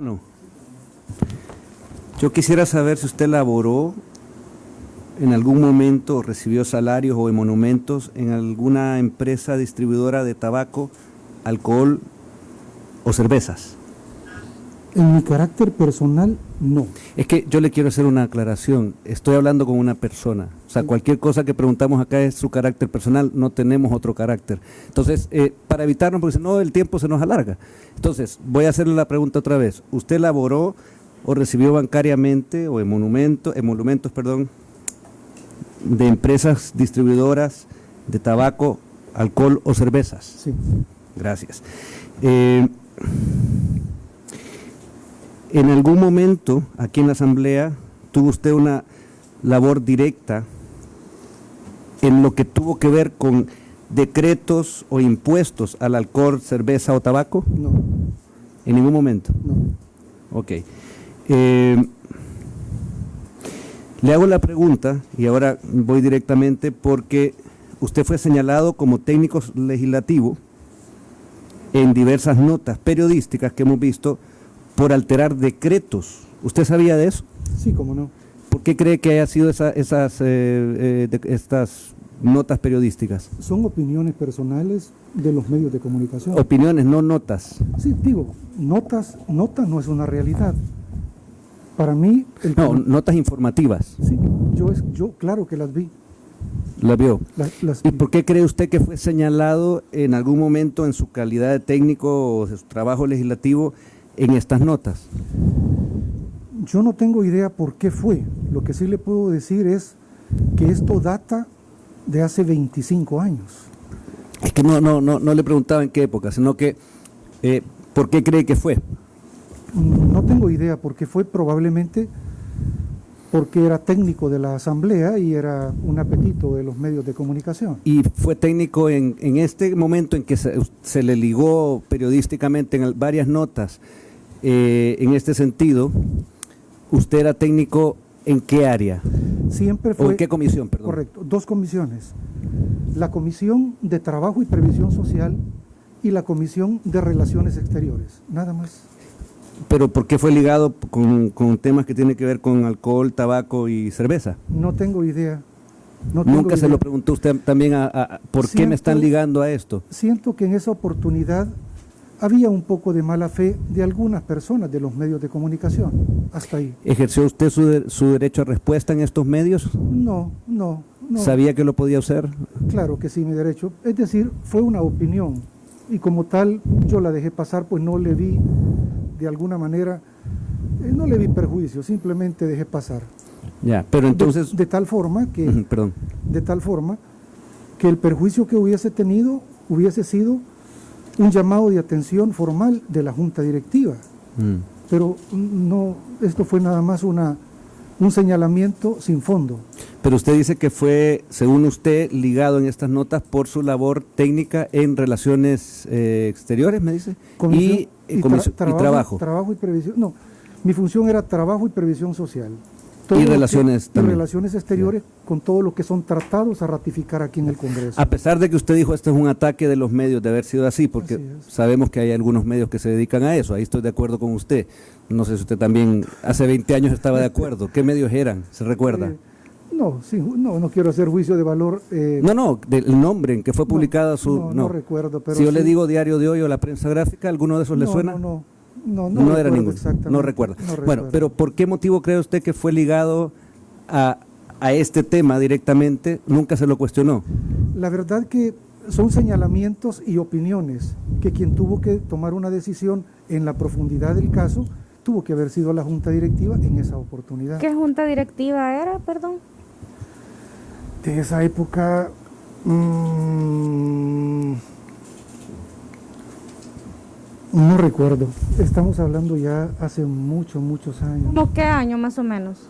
No. Yo quisiera saber si usted laboró en algún momento, recibió salarios o emolumentos en alguna empresa distribuidora de tabaco, alcohol o cervezas. En mi carácter personal, no. Es que yo le quiero hacer una aclaración. Estoy hablando con una persona. O sea, cualquier cosa que preguntamos acá es su carácter personal, no tenemos otro carácter. Entonces, para evitarnos, porque si no el tiempo se nos alarga. Entonces, voy a hacerle la pregunta otra vez. ¿Usted laboró o recibió bancariamente o emolumentos, de empresas distribuidoras de tabaco, alcohol o cervezas? Sí. Gracias. En algún momento, aquí en la Asamblea, tuvo usted una labor directa en lo que tuvo que ver con decretos o impuestos al alcohol, cerveza o tabaco? No. ¿En ningún momento? No. Ok. Le hago la pregunta, y ahora voy directamente, porque usted fue señalado como técnico legislativo en diversas notas periodísticas que hemos visto por alterar decretos. ¿Usted sabía de eso? Sí, cómo no. ¿Por qué cree que haya sido estas notas periodísticas? Son opiniones personales de los medios de comunicación. Opiniones, no notas. Sí, digo, nota no es una realidad. Para mí... notas informativas. Sí, yo claro que las vi. ¿La vio? Las ¿Y vi. por qué cree usted que fue señalado en algún momento en su calidad de técnico o de su trabajo legislativo en estas notas? Yo no tengo idea por qué fue. Lo que sí le puedo decir es que esto data de hace 25 años. Es que no le preguntaba en qué época, sino que ¿por qué cree que fue? No tengo idea por qué fue, probablemente porque era técnico de la Asamblea y era un apetito de los medios de comunicación. Y fue técnico en este momento en que se le ligó periodísticamente en varias notas, en este sentido, ¿usted era técnico en qué área? Siempre fue... ¿O en qué comisión, perdón? Correcto, dos comisiones. La Comisión de Trabajo y Previsión Social y la Comisión de Relaciones Exteriores, nada más. ¿Pero por qué fue ligado con temas que tienen que ver con alcohol, tabaco y cerveza? No tengo idea. ¿Nunca se lo preguntó usted también por qué me están ligando a esto? Siento que en esa oportunidad había un poco de mala fe de algunas personas de los medios de comunicación, hasta ahí. ¿Ejerció usted su derecho a respuesta en estos medios? No. ¿Sabía que lo podía hacer? Claro que sí, mi derecho. Es decir, fue una opinión y como tal yo la dejé pasar, pues no le vi, de alguna manera, no le vi perjuicio, simplemente dejé pasar. Ya, pero entonces... De tal forma que... Perdón. De tal forma que el perjuicio que hubiese tenido hubiese sido un llamado de atención formal de la Junta Directiva. Pero no, esto fue nada más un señalamiento sin fondo. Pero usted dice que fue, según usted, ligado en estas notas por su labor técnica en relaciones exteriores, me dice, y trabajo. Trabajo y previsión. No, mi función era trabajo y previsión social. Y relaciones también. Y relaciones exteriores, con todo lo que son tratados a ratificar aquí en el Congreso. A pesar de que usted dijo esto es un ataque de los medios de haber sido así, porque sabemos que hay algunos medios que se dedican a eso, ahí estoy de acuerdo con usted. No sé si usted también hace 20 años estaba de acuerdo. ¿Qué medios eran? ¿Se recuerda? No quiero hacer juicio de valor. Del nombre en que fue publicada su... No recuerdo, pero si yo le digo Diario de Hoy o La Prensa Gráfica, ¿alguno de esos le suena? No era ninguno, no recuerdo. Bueno, pero ¿por qué motivo cree usted que fue ligado a este tema directamente? ¿Nunca se lo cuestionó? La verdad que son señalamientos y opiniones que quien tuvo que tomar una decisión en la profundidad del caso tuvo que haber sido la Junta Directiva en esa oportunidad. ¿Qué Junta Directiva era, perdón? De esa época... no recuerdo. Estamos hablando ya hace muchos años. ¿Cómo qué año más o menos?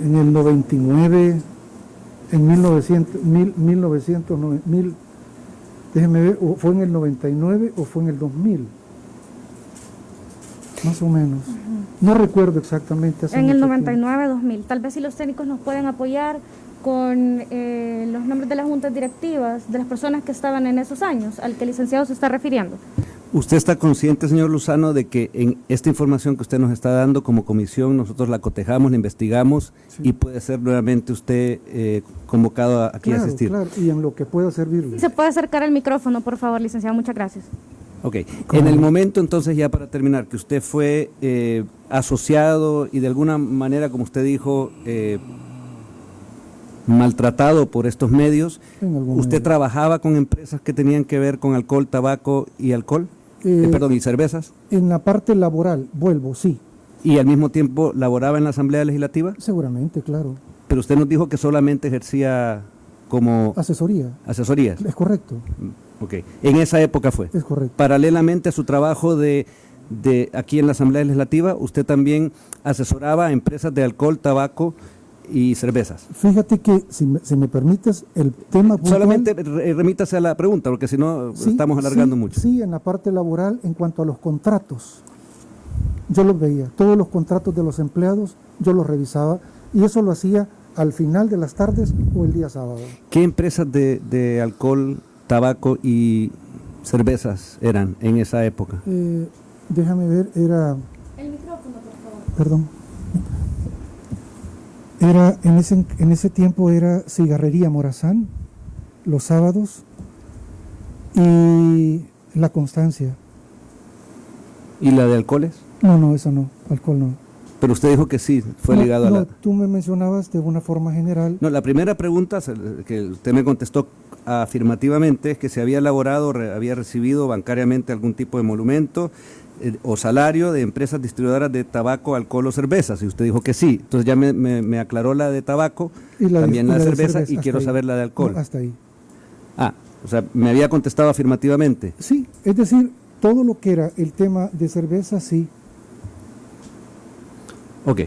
En el 99, en 1900, déjeme ver, o fue en el 99 o fue en el 2000, más o menos. No recuerdo exactamente. Hace En el mucho tiempo. 99-2000. Tal vez si los técnicos nos pueden apoyar con los nombres de las juntas directivas de las personas que estaban en esos años, al que el licenciado se está refiriendo. ¿Usted está consciente, señor Lozano, de que en esta información que usted nos está dando como comisión, nosotros la cotejamos, la investigamos y puede ser nuevamente usted convocado aquí a asistir? Claro, y en lo que pueda servirle. ¿Se puede acercar al micrófono, por favor, licenciado? Muchas gracias. Ok. En el momento, entonces, ya para terminar, que usted fue asociado y de alguna manera, como usted dijo, maltratado por estos medios, ¿usted trabajaba con empresas que tenían que ver con alcohol, tabaco y alcohol? Perdón, y cervezas. En la parte laboral, vuelvo, sí. ¿Y al mismo tiempo laboraba en la Asamblea Legislativa? Seguramente, claro. Pero usted nos dijo que solamente ejercía como Asesorías. asesorías. Es correcto. Ok. En esa época fue. Es correcto. Paralelamente a su trabajo de aquí en la Asamblea Legislativa, usted también asesoraba a empresas de alcohol, tabaco y cervezas. Fíjate que, si me permites, el tema puntual, solamente remítase a la pregunta, porque si no estamos alargando mucho. Sí, en la parte laboral, en cuanto a los contratos, yo los veía, todos los contratos de los empleados, yo los revisaba, y eso lo hacía al final de las tardes o el día sábado. ¿Qué empresas de alcohol, tabaco y cervezas eran en esa época? Déjame ver, era... El micrófono, por favor. Perdón. Era, en ese tiempo era Cigarrería Morazán, los sábados, y La Constancia. ¿Y la de alcoholes? No, esa no, alcohol no. Pero usted dijo que sí, fue ligado a la... tú me mencionabas de una forma general. No, la primera pregunta que usted me contestó afirmativamente es que se había elaborado, había recibido bancariamente algún tipo de emolumento o salario de empresas distribuidoras de tabaco, alcohol o cervezas, y usted dijo que sí. Entonces ya me aclaró la de tabaco, Y también la de cerveza, y hasta quiero ahí. saber la de alcohol. No, hasta ahí. O sea, me había contestado afirmativamente. Sí, es decir, todo lo que era el tema de cerveza, sí. Ok,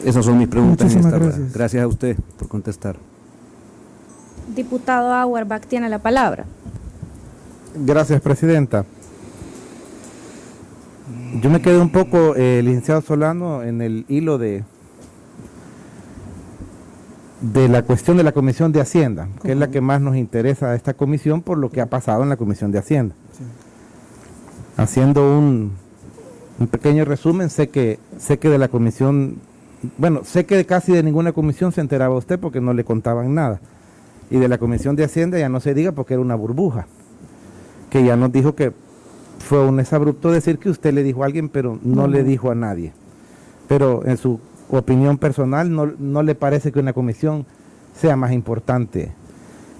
esas son mis preguntas en Muchísimas esta rueda. gracias. Gracias a usted por contestar. Diputado Auerbach tiene la palabra. Gracias, presidenta. Yo me quedé un poco, licenciado Solano, en el hilo de la cuestión de la Comisión de Hacienda, que es la que más nos interesa a esta comisión por lo que ha pasado en la Comisión de Hacienda. Sí. Haciendo un pequeño resumen, sé que de la comisión, bueno, sé que casi de ninguna comisión se enteraba usted porque no le contaban nada. Y de la Comisión de Hacienda ya no se diga porque era una burbuja, que ya nos dijo que fue un exabrupto decir que usted le dijo a alguien, pero no le dijo a nadie. Pero en su opinión personal, no le parece que una comisión sea más importante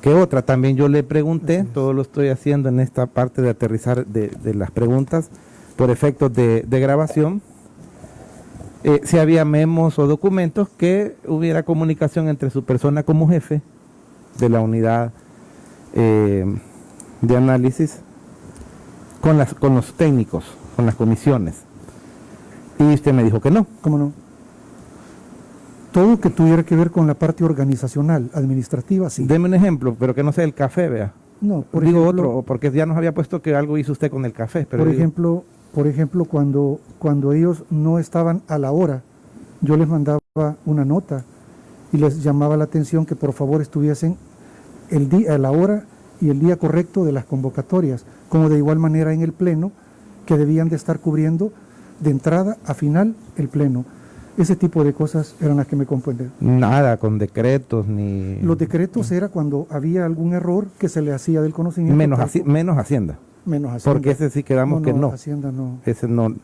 que otra. También yo le pregunté, todo lo estoy haciendo en esta parte de aterrizar de las preguntas, por efectos de grabación, si había memos o documentos que hubiera comunicación entre su persona como jefe de la unidad de análisis con los técnicos, con las comisiones. Y usted me dijo que no. ¿Cómo no? Todo que tuviera que ver con la parte organizacional, administrativa, sí. Deme un ejemplo, pero que no sea el café, vea. No, por Digo ejemplo, otro, porque ya nos había puesto que algo hizo usted con el café. Pero por ejemplo, cuando ellos no estaban a la hora, yo les mandaba una nota y les llamaba la atención que por favor estuviesen el día, a la hora y el día correcto de las convocatorias, como de igual manera en el pleno, que debían de estar cubriendo de entrada a final el pleno. Ese tipo de cosas eran las que me confundían. nada, con decretos ni... Los decretos era cuando había algún error que se le hacía del conocimiento. menos Hacienda. Menos Hacienda. Porque ese sí quedamos que no. Hacienda no. Ese no.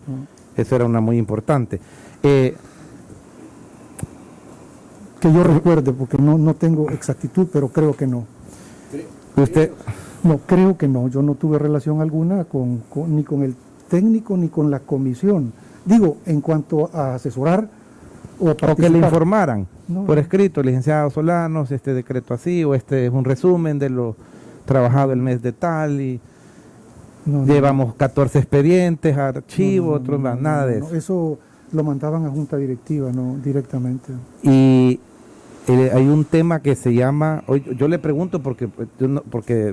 Eso era una muy importante. Que yo recuerde, porque no tengo exactitud, pero creo que no. Usted... No, creo que no. Yo no tuve relación alguna ni con el técnico ni con la comisión. Digo, en cuanto a asesorar o a participar. O que le informaran No, por no. escrito, licenciado Solanos, este decreto así, o este es un resumen de lo trabajado el mes de tal, y No, llevamos 14 expedientes, archivos, no, otros más, nada de eso. Eso lo mandaban a junta directiva, no directamente. Y hay un tema que se llama, yo le pregunto porque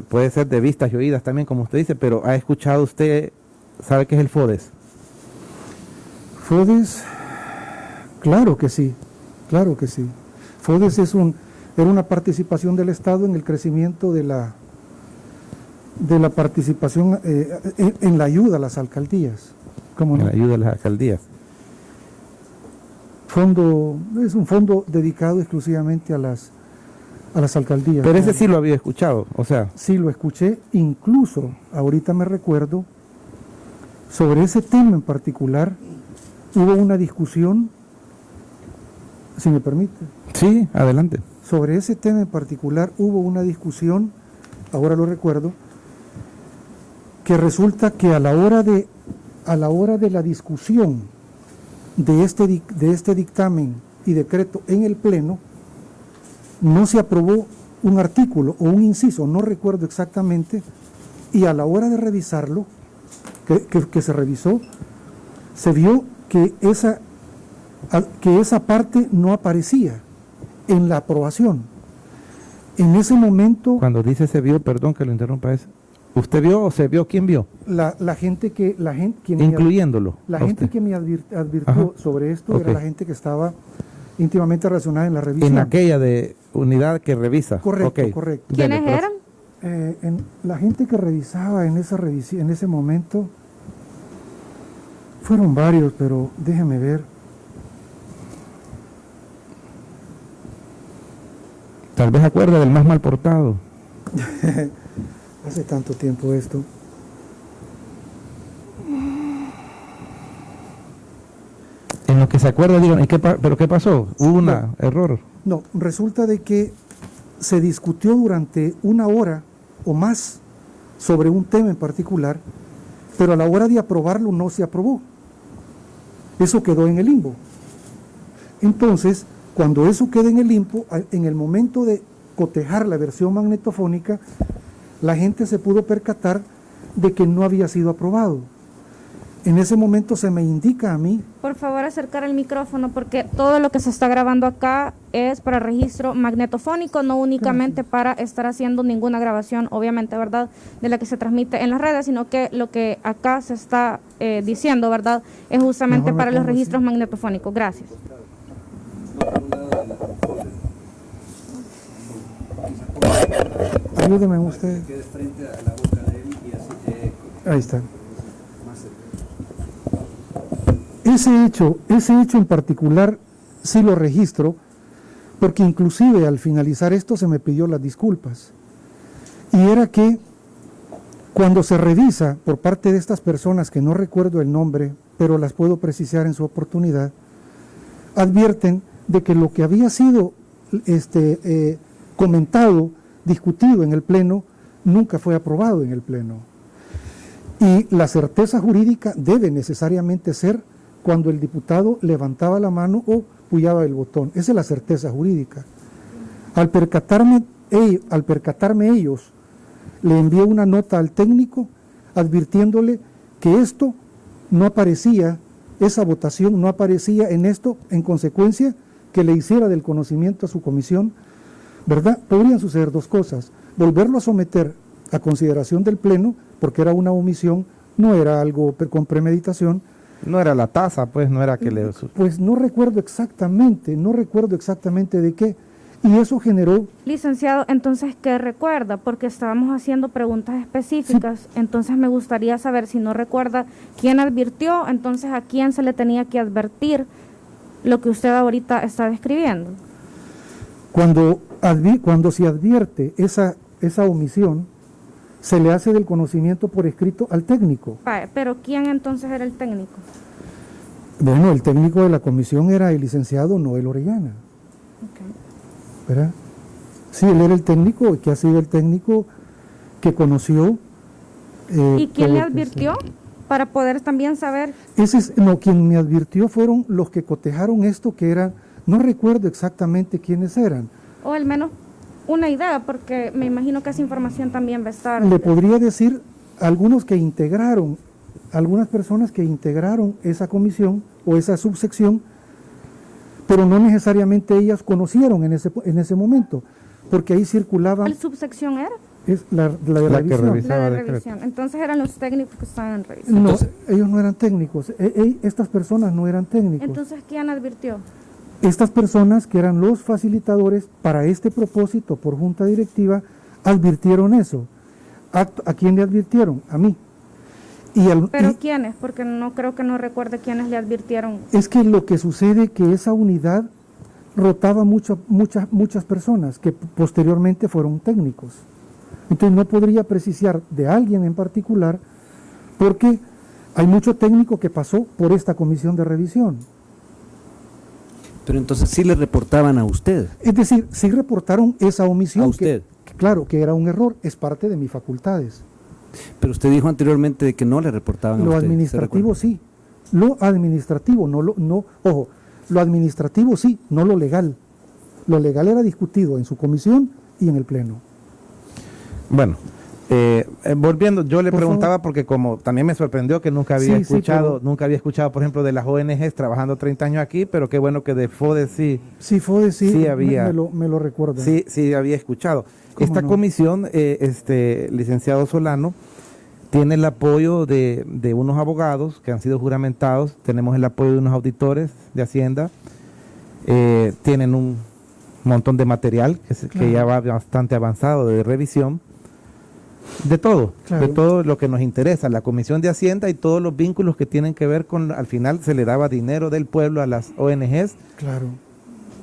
puede ser de vistas y oídas también, como usted dice, pero ¿ha escuchado usted, sabe qué es el FODES? FODES, claro que sí, claro que sí. FODES era una participación del Estado en el crecimiento de la participación en la ayuda a las alcaldías. ¿Cómo no? En la ayuda a las alcaldías. Es un fondo dedicado exclusivamente a las alcaldías. Pero ese sí lo había escuchado, o sea. Sí, lo escuché, incluso ahorita me recuerdo, sobre ese tema en particular, hubo una discusión, si me permite. Sí, adelante. Sobre ese tema en particular hubo una discusión, ahora lo recuerdo, que resulta que a la hora de la discusión de este dictamen y decreto en el Pleno, no se aprobó un artículo o un inciso, no recuerdo exactamente, y a la hora de revisarlo, que se revisó, se vio que esa parte no aparecía en la aprobación. En ese momento... Cuando dice se vio, perdón que lo interrumpa, ¿usted vio o se vio? ¿Quién vio? La gente que incluyéndolo. La gente que me advirtió sobre esto era la gente que estaba íntimamente relacionada en la revisión. En aquella de unidad que revisa. Correcto, correcto. ¿Quiénes eran? La gente que revisaba en esa revisión, en ese momento, fueron varios, pero déjeme ver. Tal vez acuerda del más mal portado. Hace tanto tiempo esto. En lo que se acuerda, digan, ¿pero qué pasó? ¿Hubo un error? No, resulta de que se discutió durante una hora o más sobre un tema en particular, pero a la hora de aprobarlo no se aprobó. Eso quedó en el limbo. Entonces, cuando eso queda en el limbo, en el momento de cotejar la versión magnetofónica, la gente se pudo percatar de que no había sido aprobado. En ese momento se me indica a mí... Por favor, acercar el micrófono, porque todo lo que se está grabando acá es para registro magnetofónico, no únicamente para estar haciendo ninguna grabación, obviamente, ¿verdad?, de la que se transmite en las redes, sino que lo que acá se está diciendo, ¿verdad?, es justamente para los registros magnetofónicos. Gracias. Ayúdeme usted. Ahí está. Ese hecho en particular sí lo registro, porque inclusive al finalizar esto se me pidió las disculpas. Y era que cuando se revisa por parte de estas personas, que no recuerdo el nombre, pero las puedo precisar en su oportunidad, advierten de que lo que había sido comentado, discutido en el Pleno, nunca fue aprobado en el Pleno. Y la certeza jurídica debe necesariamente ser cuando el diputado levantaba la mano o puyaba el botón. Esa es la certeza jurídica. Al percatarme ellos, le envié una nota al técnico advirtiéndole que esto no aparecía, esa votación no aparecía en esto, en consecuencia que le hiciera del conocimiento a su comisión, ¿verdad? Podrían suceder dos cosas: volverlo a someter a consideración del Pleno, porque era una omisión, no era algo con premeditación. No era la tasa, pues, no era que le... Pues no recuerdo exactamente de qué, y eso generó... Licenciado, entonces, ¿qué recuerda? Porque estábamos haciendo preguntas específicas, sí. Entonces me gustaría saber, si no recuerda quién advirtió, entonces a quién se le tenía que advertir lo que usted ahorita está describiendo. Cuando se advierte esa omisión, se le hace del conocimiento por escrito al técnico. Pero ¿quién entonces era el técnico? Bueno, el técnico de la comisión era el licenciado Noel Orellana. Okay. ¿Verdad? Sí, él era el técnico, que ha sido el técnico que conoció... ¿Y quién le advirtió? Para poder también saber... Quien me advirtió fueron los que cotejaron esto, que eran... No recuerdo exactamente quiénes eran. O al menos una idea, porque me imagino que esa información también va a estar... Le podría decir algunas personas que integraron esa comisión o esa subsección, pero no necesariamente ellas conocieron en ese momento, porque ahí circulaban... ¿Cuál subsección era? Es la de La que revisión. revisa. La de decreto. revisión. Entonces eran los técnicos que estaban en revisión. No, Entonces- ellos no eran técnicos. Estas personas no eran técnicos. Entonces, ¿quién advirtió? Estas personas que eran los facilitadores para este propósito por junta directiva advirtieron eso. ¿A quién le advirtieron? A mí. ¿Pero quiénes? Porque no creo que no recuerde quiénes le advirtieron. Es que lo que sucede es que esa unidad rotaba muchas personas que posteriormente fueron técnicos. Entonces no podría precisar de alguien en particular porque hay mucho técnico que pasó por esta comisión de revisión. Pero entonces sí le reportaban a usted. Es decir, sí reportaron esa omisión. A usted. Claro, que era un error, es parte de mis facultades. Pero usted dijo anteriormente de que no le reportaban a Lo usted. ¿se administrativo recuerda? sí. Lo administrativo, lo administrativo sí, no lo legal. Lo legal era discutido en su comisión y en el pleno. Bueno, volviendo, yo le Por preguntaba favor. porque como también me sorprendió que nunca había Sí, sí, escuchado, pero- nunca había escuchado, por ejemplo, de las ONGs trabajando 30 años aquí, pero qué bueno que de FODE sí, Sí, FODE sí, Sí había. me lo recuerdo. sí había escuchado. ¿Cómo Esta no? comisión, licenciado Solano, tiene el apoyo de unos abogados que han sido juramentados, tenemos el apoyo de unos auditores de Hacienda, tienen un montón de material que Claro. ya va bastante avanzado de revisión, de todo, Claro. de todo lo que nos interesa, la Comisión de Hacienda y todos los vínculos que tienen que ver con, al final se le daba dinero del pueblo a las ONGs Claro.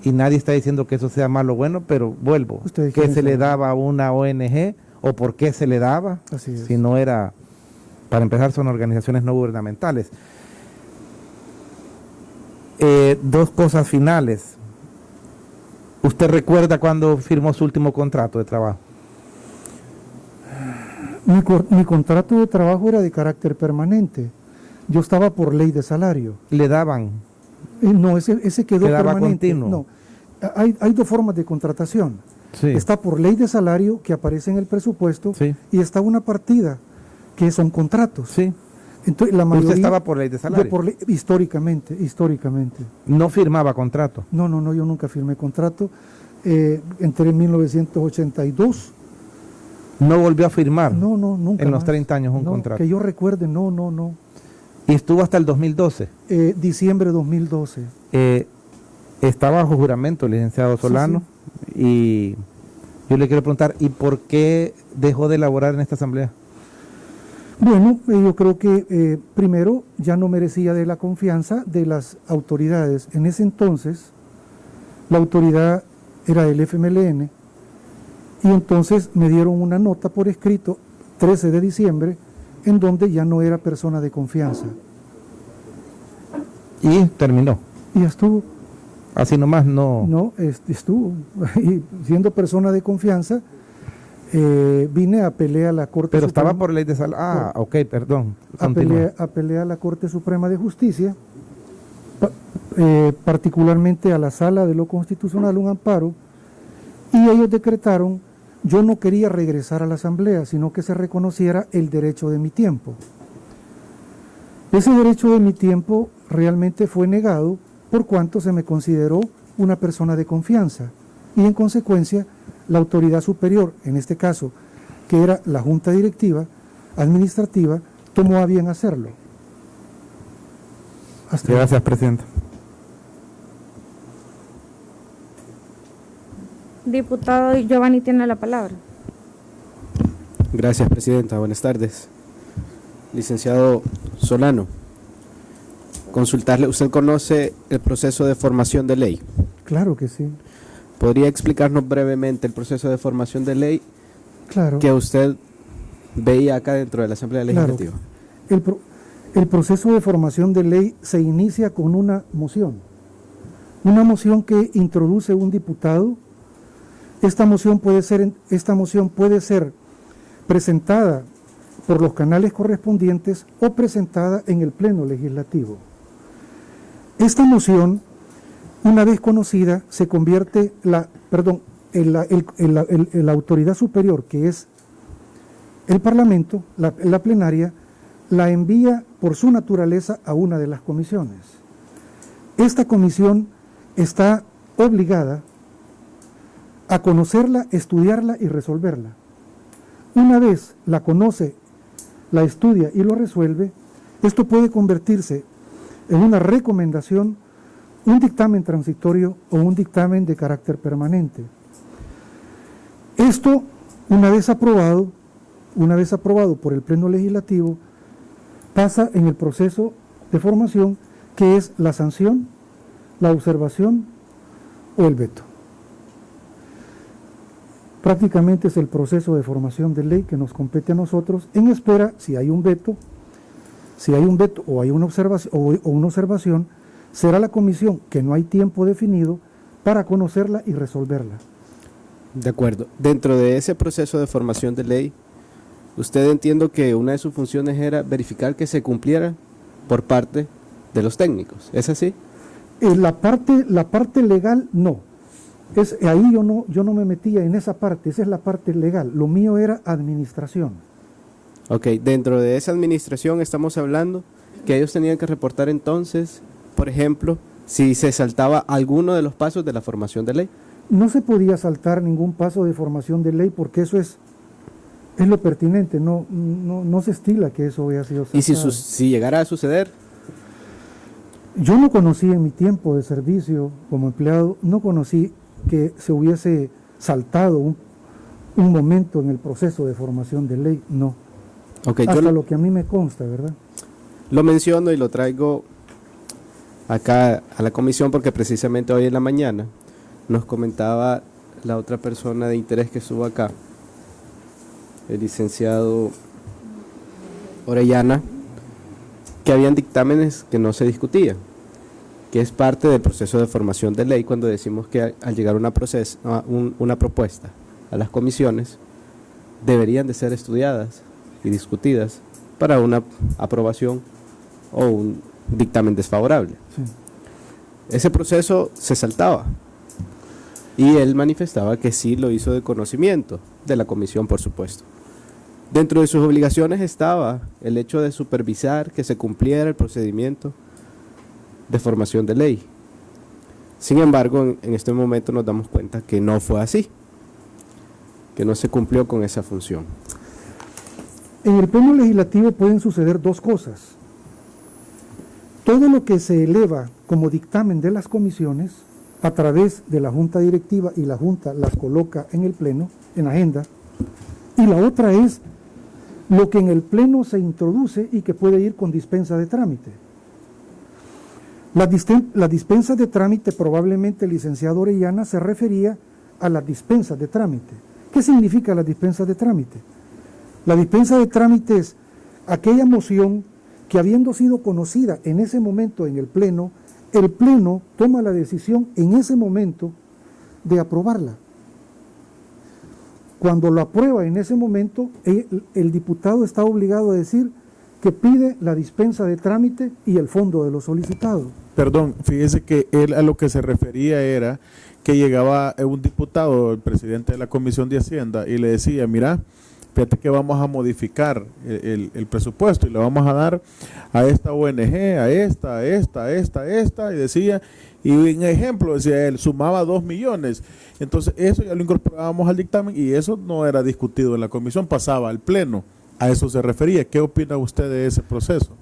y nadie está diciendo que eso sea malo o bueno, pero vuelvo, Ustedes ¿qué quieren se le saber. daba a una ONG o por qué se le daba? Así es. Si no era, para empezar, son organizaciones no gubernamentales. Dos cosas finales. ¿Usted recuerda cuándo firmó su último contrato de trabajo? Mi contrato de trabajo era de carácter permanente. Yo estaba por ley de salario. ¿Le daban? No, ese quedó Quedaba permanente. continuo. No, hay dos formas de contratación. Sí. Está por ley de salario que aparece en el presupuesto Sí. y está una partida que son contratos. Sí. Entonces, la mayoría, ¿Usted estaba por ley de salario? Yo por ley, históricamente. No firmaba contrato. No, yo nunca firmé contrato. Entré en 1982. No volvió a firmar. No, nunca En los más. 30 años un No, contrato. Que yo recuerde, no. Y estuvo hasta el 2012. Diciembre de 2012. Está bajo juramento, licenciado Solano. Y yo le quiero preguntar, ¿y por qué dejó de elaborar en esta asamblea? Bueno, yo creo que primero ya no merecía de la confianza de las autoridades. En ese entonces, la autoridad era del FMLN y entonces me dieron una nota por escrito, 13 de diciembre, en donde ya no era persona de confianza. Y terminó. Y ya estuvo. Así nomás no. Estuvo. Y siendo persona de confianza, vine a pelear a la Corte Pero Suprema. estaba por ley de salario. Ok, perdón. Continúa. a pelear a la Corte Suprema de Justicia, particularmente a la Sala de lo Constitucional, un amparo, y ellos decretaron, yo no quería regresar a la Asamblea, sino que se reconociera el derecho de mi tiempo. Ese derecho de mi tiempo realmente fue negado por cuanto se me consideró una persona de confianza, y en consecuencia la autoridad superior, en este caso, que era la Junta Directiva Administrativa, tomó a bien hacerlo. Hasta ahí. Gracias, presidente. Diputado Giovanni tiene la palabra. Gracias, presidenta. Buenas tardes. Licenciado Solano, consultarle, ¿usted conoce el proceso de formación de ley? Claro que sí, ¿Podría explicarnos brevemente el proceso de formación de ley claro. que usted veía acá dentro de la Asamblea Claro. Legislativa? El proceso de formación de ley se inicia con una moción que introduce un diputado. Esta moción puede ser presentada por los canales correspondientes o presentada en el Pleno Legislativo. Esta moción, una vez conocida, se convierte la autoridad superior, que es el Parlamento, la plenaria, la envía por su naturaleza a una de las comisiones. Esta comisión está obligada a conocerla, estudiarla y resolverla. Una vez la conoce, la estudia y lo resuelve, esto puede convertirse en una recomendación, un dictamen transitorio o un dictamen de carácter permanente. Esto, una vez aprobado por el Pleno Legislativo, pasa en el proceso de formación, que es la sanción, la observación o el veto. Prácticamente es el proceso de formación de ley que nos compete a nosotros, en espera, si hay un veto o hay una observación, será la comisión, que no hay tiempo definido, para conocerla y resolverla. De acuerdo. Dentro de ese proceso de formación de ley, usted entiendo que una de sus funciones era verificar que se cumpliera por parte de los técnicos. ¿Es así? La parte legal no. Ahí yo no me metía en esa parte, esa es la parte legal. Lo mío era administración. Ok, dentro de esa administración estamos hablando que ellos tenían que reportar entonces, por ejemplo, si se saltaba alguno de los pasos de la formación de ley. No se podía saltar ningún paso de formación de ley porque eso es lo pertinente, no se estila que eso haya sido saltado. ¿Y si llegara a suceder? Yo no conocí en mi tiempo de servicio como empleado, no conocí que se hubiese saltado un momento en el proceso de formación de ley, no. Okay, hasta lo que a mí me consta, ¿verdad? Lo menciono y lo traigo acá a la comisión porque precisamente hoy en la mañana nos comentaba la otra persona de interés que estuvo acá, el licenciado Orellana, que habían dictámenes que no se discutían, que es parte del proceso de formación de ley cuando decimos que al llegar una propuesta a las comisiones deberían de ser estudiadas y discutidas para una aprobación o un dictamen desfavorable. Sí. Ese proceso se saltaba y él manifestaba que sí lo hizo de conocimiento de la comisión, por supuesto. Dentro de sus obligaciones estaba el hecho de supervisar que se cumpliera el procedimiento de formación de ley. Sin embargo, en este momento nos damos cuenta que no fue así, que no se cumplió con esa función. En el pleno legislativo pueden suceder dos cosas. Todo lo que se eleva como dictamen de las comisiones a través de la junta directiva y la junta las coloca en el pleno, en agenda, y la otra es lo que en el pleno se introduce y que puede ir con dispensa de trámite. La dispensa de trámite, probablemente el licenciado Orellana se refería a las dispensas de trámite. ¿Qué significa la dispensa de trámite? La dispensa de trámite es aquella moción que, habiendo sido conocida en ese momento en el pleno toma la decisión en ese momento de aprobarla. Cuando lo aprueba en ese momento, el diputado está obligado a decir que pide la dispensa de trámite y el fondo de lo solicitado. Perdón, fíjese que él a lo que se refería era que llegaba un diputado, el presidente de la Comisión de Hacienda, y le decía, mira, fíjate que vamos a modificar el presupuesto y le vamos a dar a esta ONG, a esta, y decía, y en ejemplo, decía él, sumaba 2 millones. Entonces eso ya lo incorporábamos al dictamen y eso no era discutido en la comisión, pasaba al pleno. A eso se refería. ¿Qué opina usted de ese proceso?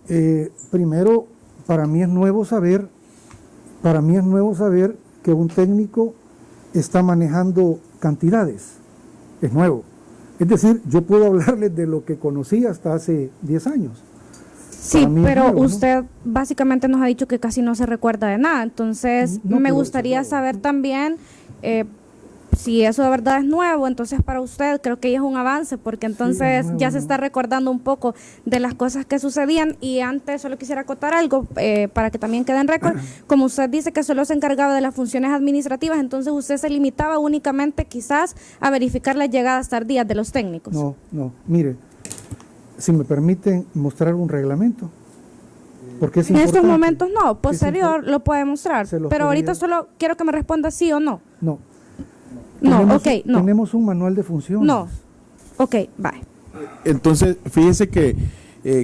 Primero, para mí es nuevo saber que un técnico está manejando cantidades. Es nuevo. Es decir, yo puedo hablarles de lo que conocí hasta hace 10 años. Sí, pero nuevo, usted, ¿no?, básicamente nos ha dicho que casi no se recuerda de nada. Entonces, me gustaría saber también si eso de verdad es nuevo. Entonces, para usted creo que ya es un avance, porque entonces ya se está recordando un poco de las cosas que sucedían. Y antes solo quisiera acotar algo para que también quede en récord. Como usted dice que solo se encargaba de las funciones administrativas, entonces usted se limitaba únicamente quizás a verificar las llegadas tardías de los técnicos. No, mire, si me permiten mostrar un reglamento, porque es en importante. estos momentos no, posterior lo puede mostrar, pero ahorita solo quiero que me responda sí o no. No. No, Tenemos un manual de funciones. No, ok, bye. Entonces, fíjese que,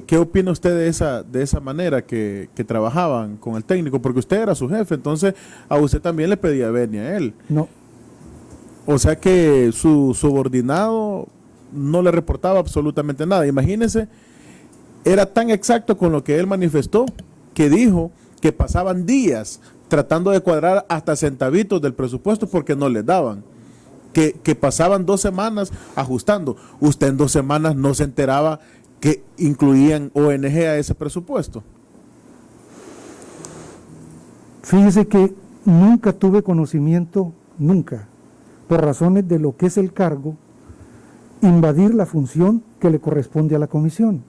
¿qué opina usted de esa manera que trabajaban con el técnico? Porque usted era su jefe, entonces a usted también le pedía venia a él. No. O sea que su subordinado no le reportaba absolutamente nada. Imagínense, era tan exacto con lo que él manifestó que dijo que pasaban días tratando de cuadrar hasta centavitos del presupuesto porque no les daban. Que pasaban 2 semanas ajustando. Usted en 2 semanas no se enteraba que incluían ONG a ese presupuesto. Fíjese que nunca tuve conocimiento, nunca, por razones de lo que es el cargo, invadir la función que le corresponde a la comisión.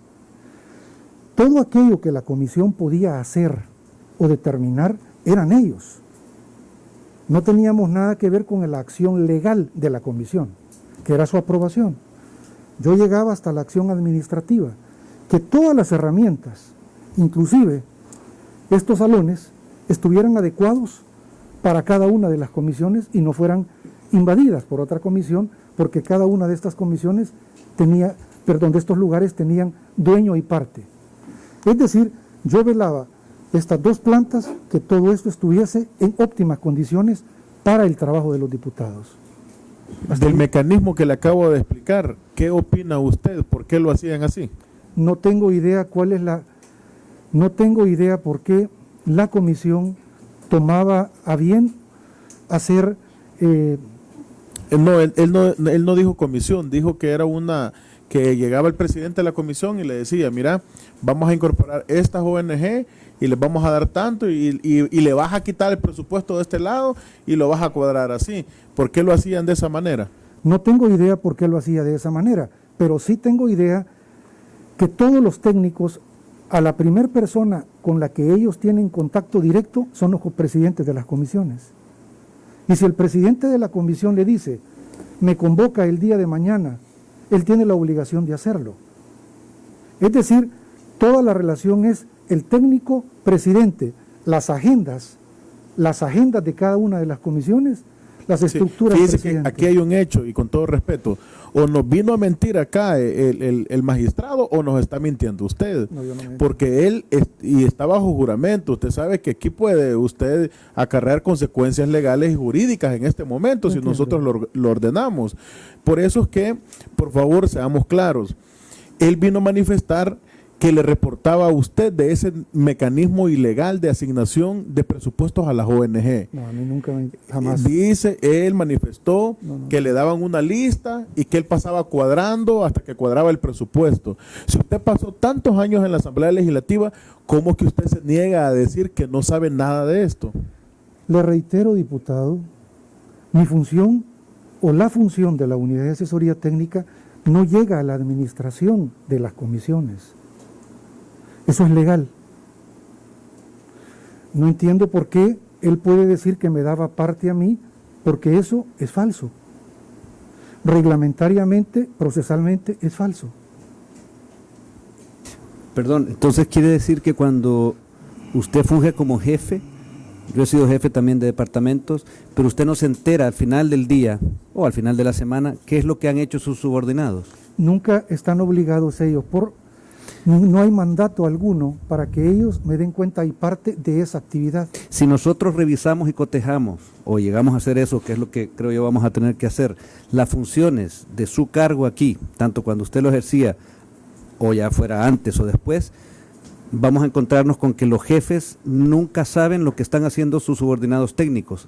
Todo aquello que la comisión podía hacer o determinar eran ellos. No teníamos nada que ver con la acción legal de la comisión, que era su aprobación. Yo llegaba hasta la acción administrativa, que todas las herramientas, inclusive estos salones, estuvieran adecuados para cada una de las comisiones y no fueran invadidas por otra comisión, porque cada una de estas comisiones de estos lugares tenían dueño y parte. Es decir, yo velaba estas 2 plantas, que todo esto estuviese en óptimas condiciones para el trabajo de los diputados. Del mecanismo que le acabo de explicar, ¿qué opina usted? ¿Por qué lo hacían así? No tengo idea no tengo idea por qué la comisión tomaba a bien hacer... Él no dijo comisión, dijo que era que llegaba el presidente de la comisión y le decía, mira, vamos a incorporar estas ONG y les vamos a dar tanto y le vas a quitar el presupuesto de este lado y lo vas a cuadrar así. ¿Por qué lo hacían de esa manera? No tengo idea por qué lo hacía de esa manera, pero sí tengo idea que todos los técnicos, a la primera persona con la que ellos tienen contacto directo son los presidentes de las comisiones. Y si el presidente de la comisión le dice, me convoca el día de mañana, él tiene la obligación de hacerlo. Es decir, toda la relación es el técnico presidente, las agendas de cada una de las comisiones, las estructuras. Fíjese que aquí hay un hecho, y con todo respeto, o nos vino a mentir acá el magistrado o nos está mintiendo usted. No, yo no miento. Porque él y está bajo juramento. Usted sabe que aquí puede usted acarrear consecuencias legales y jurídicas en este momento si nosotros lo ordenamos. Por eso es que, por favor, seamos claros. Él vino a manifestar que le reportaba a usted de ese mecanismo ilegal de asignación de presupuestos a las ONG. No, a mí nunca, jamás. Dice, él manifestó que le daban una lista y que él pasaba cuadrando hasta que cuadraba el presupuesto. Si usted pasó tantos años en la Asamblea Legislativa, ¿cómo que usted se niega a decir que no sabe nada de esto? Le reitero, diputado, mi función o la función de la Unidad de Asesoría Técnica no llega a la administración de las comisiones. Eso es legal. No entiendo por qué él puede decir que me daba parte a mí, porque eso es falso. Reglamentariamente, procesalmente, es falso. Perdón, entonces quiere decir que cuando usted funge como jefe, yo he sido jefe también de departamentos, pero usted no se entera al final del día o al final de la semana qué es lo que han hecho sus subordinados. Nunca están obligados ellos no hay mandato alguno para que ellos me den cuenta y parte de esa actividad. Si nosotros revisamos y cotejamos, o llegamos a hacer eso, que es lo que creo yo vamos a tener que hacer, las funciones de su cargo aquí, tanto cuando usted lo ejercía, o ya fuera antes o después, vamos a encontrarnos con que los jefes nunca saben lo que están haciendo sus subordinados técnicos.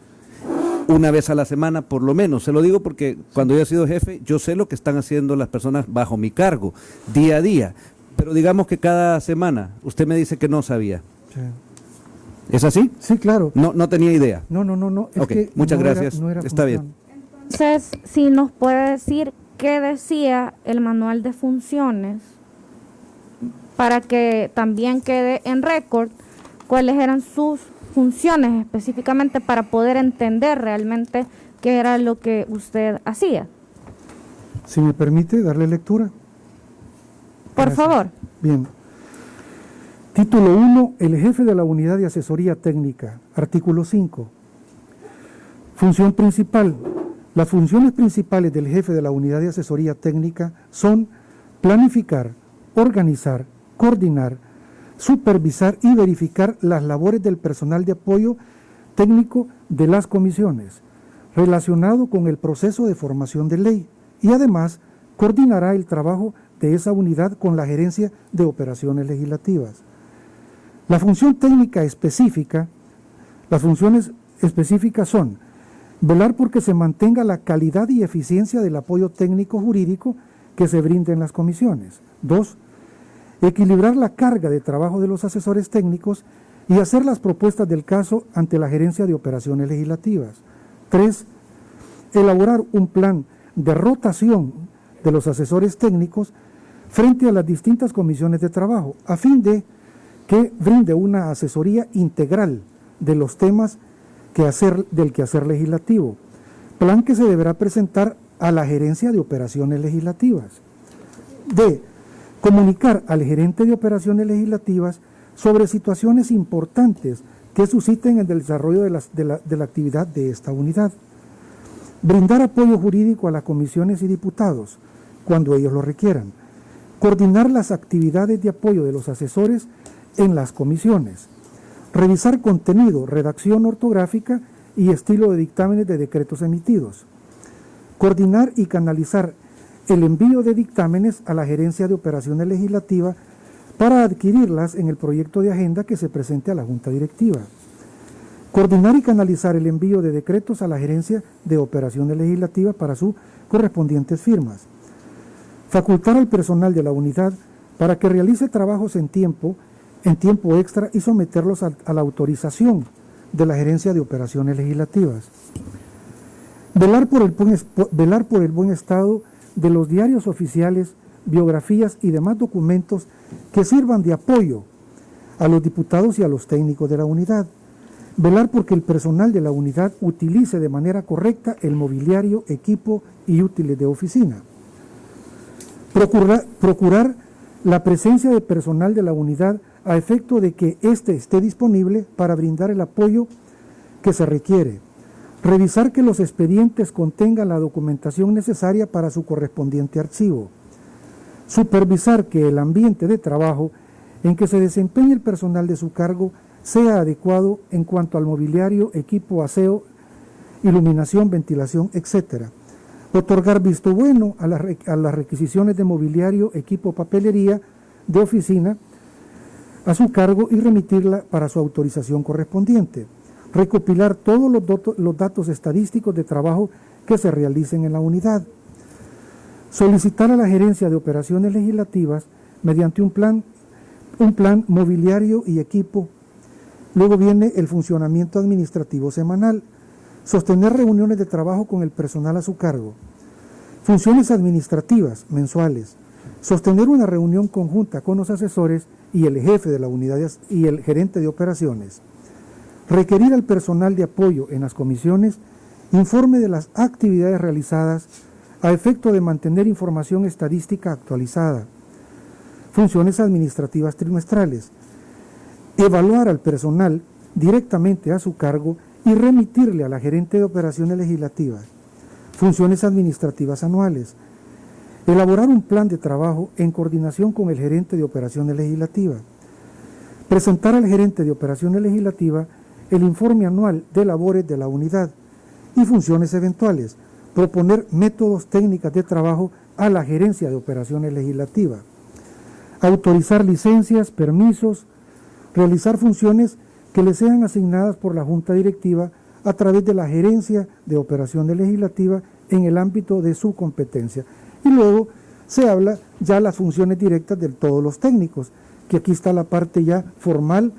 Una vez a la semana, por lo menos. Se lo digo porque cuando yo he sido jefe, yo sé lo que están haciendo las personas bajo mi cargo, día a día. Pero digamos que cada semana usted me dice que no sabía. Sí. ¿Es así? Sí, claro. No tenía idea. No. Es Ok, que muchas no gracias. no era Está bien. función. Entonces, si nos puede decir qué decía el manual de funciones para que también quede en récord cuáles eran sus funciones específicamente para poder entender realmente qué era lo que usted hacía. Si me permite darle lectura. Por Gracias. favor. Bien. Título 1. El jefe de la Unidad de Asesoría Técnica. Artículo 5. Función principal. Las funciones principales del jefe de la Unidad de Asesoría Técnica son planificar, organizar, coordinar, supervisar y verificar las labores del personal de apoyo técnico de las comisiones, relacionado con el proceso de formación de ley, y además coordinará el trabajo de esa unidad con la Gerencia de Operaciones Legislativas. La función técnica específica, las funciones específicas son velar porque se mantenga la calidad y eficiencia del apoyo técnico jurídico que se brinde en las comisiones. 2. Equilibrar la carga de trabajo de los asesores técnicos y hacer las propuestas del caso ante la Gerencia de Operaciones Legislativas. 3. Elaborar un plan de rotación de los asesores técnicos frente a las distintas comisiones de trabajo, a fin de que brinde una asesoría integral de los temas del quehacer legislativo, plan que se deberá presentar a la Gerencia de Operaciones Legislativas. D. Comunicar al gerente de Operaciones Legislativas sobre situaciones importantes que susciten el desarrollo de la actividad de esta unidad. Brindar apoyo jurídico a las comisiones y diputados, cuando ellos lo requieran. Coordinar las actividades de apoyo de los asesores en las comisiones. Revisar contenido, redacción ortográfica y estilo de dictámenes de decretos emitidos. Coordinar y canalizar el envío de dictámenes a la Gerencia de Operaciones Legislativas para adquirirlas en el proyecto de agenda que se presente a la Junta Directiva. Coordinar y canalizar el envío de decretos a la Gerencia de Operaciones Legislativas para sus correspondientes firmas. Facultar al personal de la unidad para que realice trabajos en tiempo extra y someterlos a la autorización de la Gerencia de Operaciones Legislativas. Velar por el buen estado de los diarios oficiales, biografías y demás documentos que sirvan de apoyo a los diputados y a los técnicos de la unidad. Velar porque el personal de la unidad utilice de manera correcta el mobiliario, equipo y útiles de oficina. Procurar la presencia de personal de la unidad a efecto de que éste esté disponible para brindar el apoyo que se requiere. Revisar que los expedientes contengan la documentación necesaria para su correspondiente archivo. Supervisar que el ambiente de trabajo en que se desempeñe el personal de su cargo sea adecuado en cuanto al mobiliario, equipo, aseo, iluminación, ventilación, etc. Otorgar visto bueno a las requisiciones de mobiliario, equipo, papelería de oficina a su cargo y remitirla para su autorización correspondiente. Recopilar todos los datos estadísticos de trabajo que se realicen en la unidad. Solicitar a la Gerencia de Operaciones Legislativas mediante un plan mobiliario y equipo. Luego viene el funcionamiento administrativo semanal. Sostener reuniones de trabajo con el personal a su cargo. Funciones administrativas mensuales. Sostener una reunión conjunta con los asesores y el jefe de la unidad y el gerente de operaciones. Requerir al personal de apoyo en las comisiones informe de las actividades realizadas a efecto de mantener información estadística actualizada. Funciones administrativas trimestrales. Evaluar al personal directamente a su cargo y remitirle a la gerente de operaciones legislativas. Funciones administrativas anuales. Elaborar un plan de trabajo en coordinación con el gerente de operaciones legislativas. Presentar al gerente de operaciones legislativas el informe anual de labores de la unidad y funciones eventuales. Proponer métodos, técnicas de trabajo a la gerencia de operaciones legislativas. Autorizar licencias, permisos, realizar funciones que le sean asignadas por la Junta Directiva a través de la Gerencia de Operaciones Legislativas en el ámbito de su competencia. Y luego se habla ya las funciones directas de todos los técnicos, que aquí está la parte ya formal,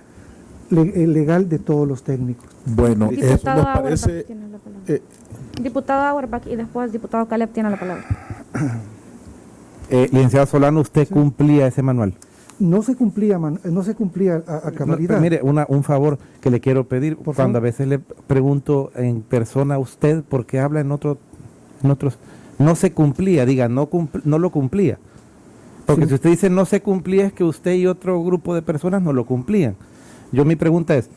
legal de todos los técnicos. Bueno, eso Diputado nos Auerbach parece... tiene la palabra. Diputado Auerbach y después diputado Caleb tiene la palabra. Licenciado Solano, ¿usted cumplía ese manual? No se cumplía a cabalidad. No, mire, un favor que le quiero pedir, Por cuando favor. a veces le pregunto en persona a usted por qué habla en otros, no se cumplía, diga, no lo cumplía. Porque Sí. si usted dice no se cumplía es que usted y otro grupo de personas no lo cumplían. Mi pregunta es,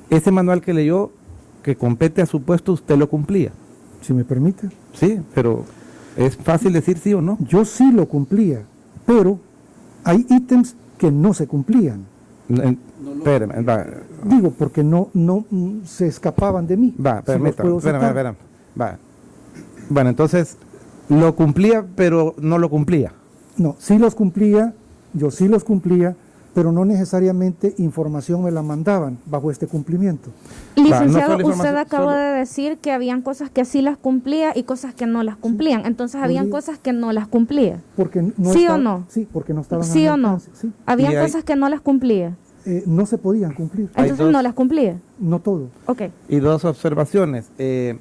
ese manual que leyó, que compete a su puesto, ¿usted lo cumplía? Si me permite. Sí, pero es fácil decir sí o no. Yo sí lo cumplía, pero hay ítems que no se cumplían. Espérame, va, Digo, porque no se escapaban de mí. va, Si los puedo citar. espérame, va. Bueno, entonces, Lo cumplía, pero no lo cumplía. No, sí los cumplía, yo sí los cumplía, pero no necesariamente información me la mandaban bajo este cumplimiento. Licenciado, solo usted información, acabó solo- de decir que habían cosas que sí las cumplía y cosas que no las cumplían. Entonces, habían Podría- cosas que no las cumplía. Porque no ¿Sí o estaba- no? Sí, porque no estaban ¿Sí a o mi no? alcance, sí. Habían Y hay- cosas que no las cumplía. No se podían cumplir, Hay Entonces, dos- no las cumplía. no todo. Ok. Y dos observaciones. De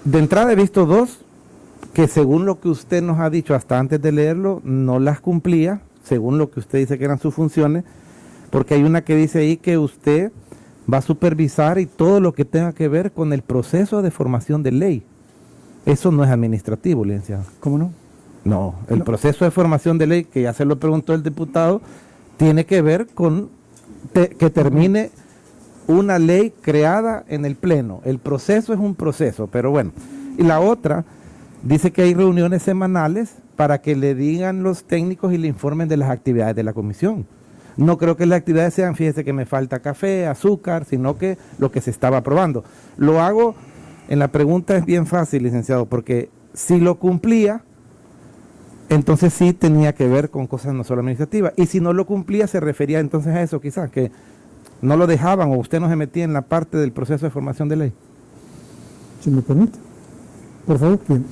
entrada he visto dos que según lo que usted nos ha dicho hasta antes de leerlo, no las cumplía, según lo que usted dice que eran sus funciones, porque hay una que dice ahí que usted va a supervisar y todo lo que tenga que ver con el proceso de formación de ley. Eso no es administrativo, licenciado. ¿Cómo no? No, el No. proceso de formación de ley, que ya se lo preguntó el diputado, tiene que ver con que termine una ley creada en el Pleno. El proceso es un proceso, pero bueno. Y la otra, dice que hay reuniones semanales para que le digan los técnicos y le informen de las actividades de la comisión. No creo que las actividades sean, fíjese que me falta café, azúcar, sino que lo que se estaba aprobando. Lo hago, en la pregunta es bien fácil, licenciado, porque si lo cumplía, entonces sí tenía que ver con cosas no solo administrativas. Y si no lo cumplía, se refería entonces a eso, quizás, que no lo dejaban o usted no se metía en la parte del proceso de formación de ley. Si me permite. Por favor, bien.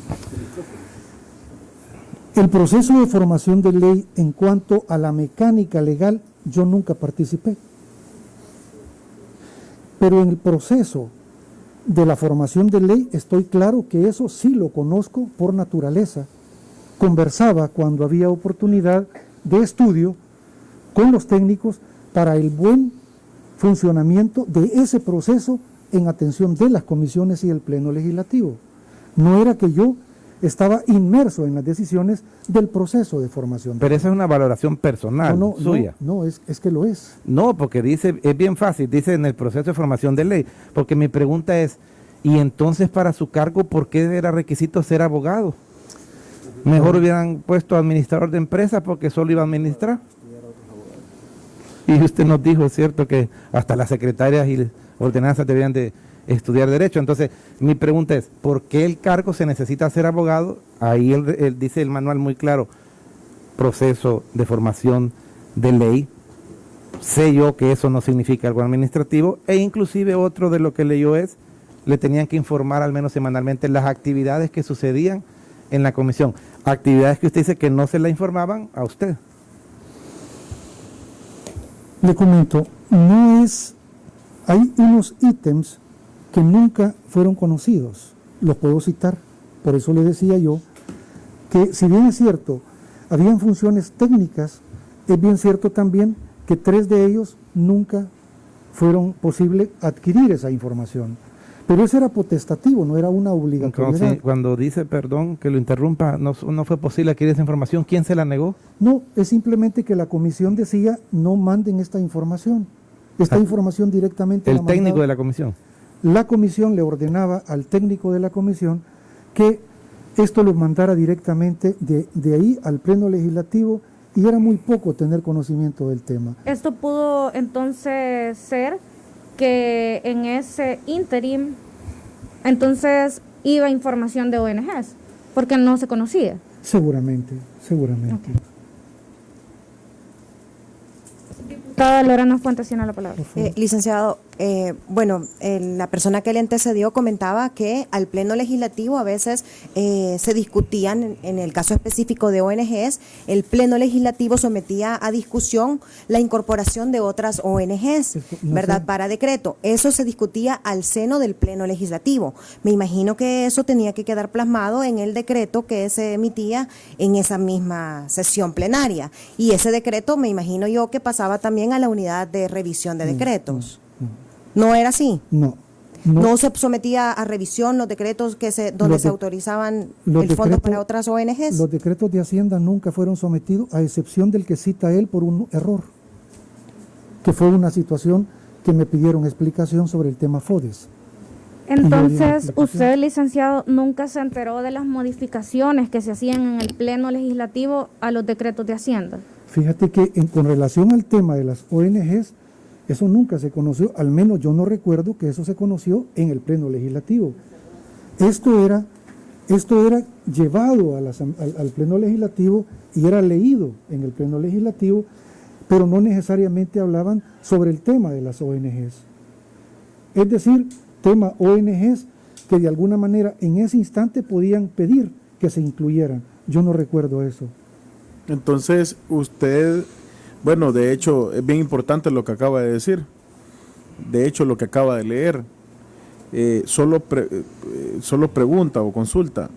El proceso de formación de ley en cuanto a la mecánica legal, yo nunca participé. Pero en el proceso de la formación de ley estoy claro que eso sí lo conozco por naturaleza. Conversaba cuando había oportunidad de estudio con los técnicos para el buen funcionamiento de ese proceso en atención de las comisiones y el Pleno Legislativo. No era que yo estaba inmerso en las decisiones del proceso de formación. Pero esa es una valoración personal suya. No, es que lo es. No, porque dice, es bien fácil, dice en el proceso de formación de ley, porque mi pregunta es, ¿y entonces para su cargo por qué era requisito ser abogado? Mejor hubieran puesto administrador de empresa porque solo iba a administrar. Y usted nos dijo, es cierto, que hasta las secretarias y ordenanzas deberían de estudiar derecho. Entonces, mi pregunta es, ¿por qué el cargo se necesita ser abogado? Ahí él dice el manual muy claro, proceso de formación de ley. Sé yo que eso no significa algo administrativo, e inclusive otro de lo que leyó es, le tenían que informar al menos semanalmente las actividades que sucedían en la comisión. Actividades que usted dice que no se la informaban a usted. Le comento, hay unos ítems que nunca fueron conocidos, los puedo citar, por eso le decía yo que si bien es cierto, habían funciones técnicas, es bien cierto también que 3 de ellos nunca fueron posible adquirir esa información, pero eso era potestativo, no era una obligatoriedad. Entonces, cuando dice, perdón, que lo interrumpa, no fue posible adquirir esa información, ¿quién se la negó? No, es simplemente que la comisión decía no manden esta información información directamente. El técnico de la comisión. La comisión le ordenaba al técnico de la comisión que esto lo mandara directamente de ahí al Pleno Legislativo y era muy poco tener conocimiento del tema. Esto pudo entonces ser que en ese interim entonces iba información de ONGs, porque no se conocía. Seguramente. Okay. Diputada Lorena Fuentes tiene la palabra. Licenciado, la persona que le antecedió comentaba que al Pleno Legislativo a veces se discutían, en el caso específico de ONGs, el Pleno Legislativo sometía a discusión la incorporación de otras ONGs, ¿verdad? Para decreto. Eso se discutía al seno del Pleno Legislativo. Me imagino que eso tenía que quedar plasmado en el decreto que se emitía en esa misma sesión plenaria. Y ese decreto, me imagino yo, que pasaba también a la unidad de revisión de decretos. ¿No era así? No se sometía a revisión los decretos donde se autorizaban el fondo para otras ONGs. Los decretos de Hacienda nunca fueron sometidos, a excepción del que cita él por un error, que fue una situación que me pidieron explicación sobre el tema FODES. Entonces, usted, licenciado, nunca se enteró de las modificaciones que se hacían en el Pleno Legislativo a los decretos de Hacienda. Fíjate que con relación al tema de las ONGs, eso nunca se conoció, al menos yo no recuerdo que eso se conoció en el Pleno Legislativo. Esto era Esto era llevado al Pleno Legislativo y era leído en el Pleno Legislativo, pero no necesariamente hablaban sobre el tema de las ONGs. Es decir, tema ONGs que de alguna manera en ese instante podían pedir que se incluyeran. Yo no recuerdo eso. Entonces, usted, bueno, de hecho, es bien importante lo que acaba de decir. De hecho, lo que acaba de leer. Solo pregunta o consulta.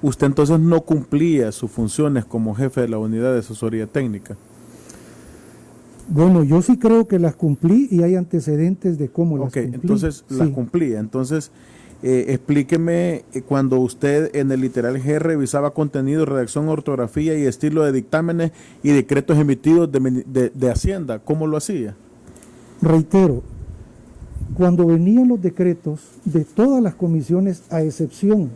Usted entonces no cumplía sus funciones como jefe de la unidad de asesoría técnica. Bueno, yo sí creo que las cumplí y hay antecedentes de cómo las cumplí. Entonces las Sí. cumplía. Entonces, explíqueme cuando usted en el literal G revisaba contenido, redacción, ortografía y estilo de dictámenes y decretos emitidos de Hacienda, ¿cómo lo hacía? Reitero, cuando venían los decretos de todas las comisiones, a excepción,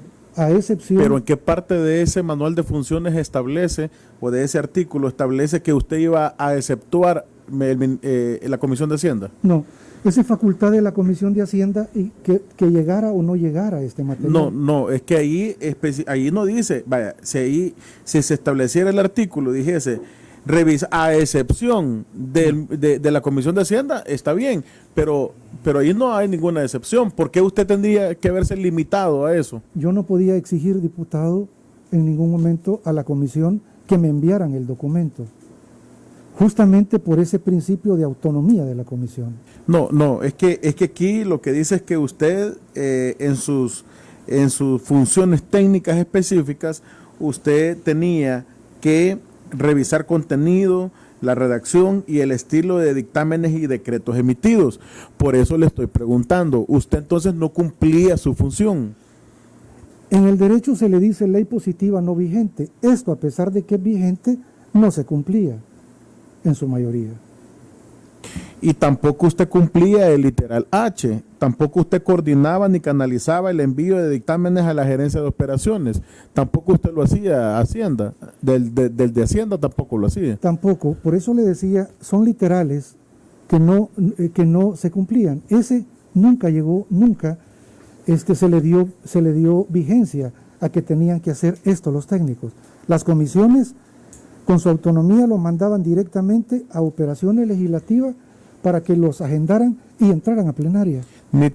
Pero ¿en qué parte de ese manual de funciones establece, o de ese artículo establece que usted iba a exceptuar la Comisión de Hacienda? no, esa es facultad de la Comisión de Hacienda y que llegara o no llegara este material. No, es que ahí no dice, vaya, si se estableciera el artículo, dijese, revisa, a excepción de la Comisión de Hacienda, está bien, pero ahí no hay ninguna excepción. ¿Por qué usted tendría que haberse limitado a eso? Yo no podía exigir, diputado, en ningún momento a la comisión que me enviaran el documento, justamente por ese principio de autonomía de la comisión. No, es que aquí lo que dice es que usted en sus funciones técnicas específicas, usted tenía que revisar contenido, la redacción y el estilo de dictámenes y decretos emitidos. Por eso le estoy preguntando, ¿usted entonces no cumplía su función? En el derecho se le dice ley positiva no vigente. Esto, a pesar de que es vigente, no se cumplía en su mayoría. Y tampoco usted cumplía el literal H, tampoco usted coordinaba ni canalizaba el envío de dictámenes a la gerencia de operaciones, tampoco usted lo hacía Hacienda, del de Hacienda tampoco lo hacía. Tampoco, por eso le decía, son literales que no se cumplían. Ese nunca llegó, nunca se le dio vigencia a que tenían que hacer esto los técnicos. Las comisiones, con su autonomía, lo mandaban directamente a operaciones legislativas para que los agendaran y entraran a plenaria. Ni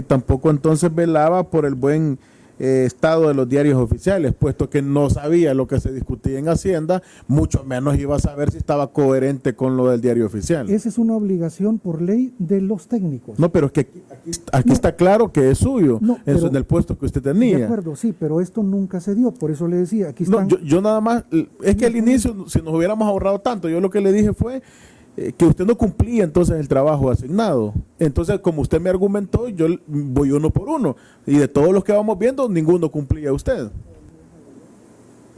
tampoco entonces velaba por el buen estado de los diarios oficiales, puesto que no sabía lo que se discutía en Hacienda, mucho menos iba a saber si estaba coherente con lo del diario oficial. Esa es una obligación por ley de los técnicos. No, pero es que aquí está claro que es suyo, No, eso en el puesto que usted tenía. De acuerdo, sí, pero esto nunca se dio, por eso le decía, aquí No, están... yo nada más, es que al inicio, si nos hubiéramos ahorrado tanto, yo lo que le dije fue que usted no cumplía entonces el trabajo asignado. Entonces, como usted me argumentó, yo voy uno por uno. Y de todos los que vamos viendo, ninguno cumplía usted.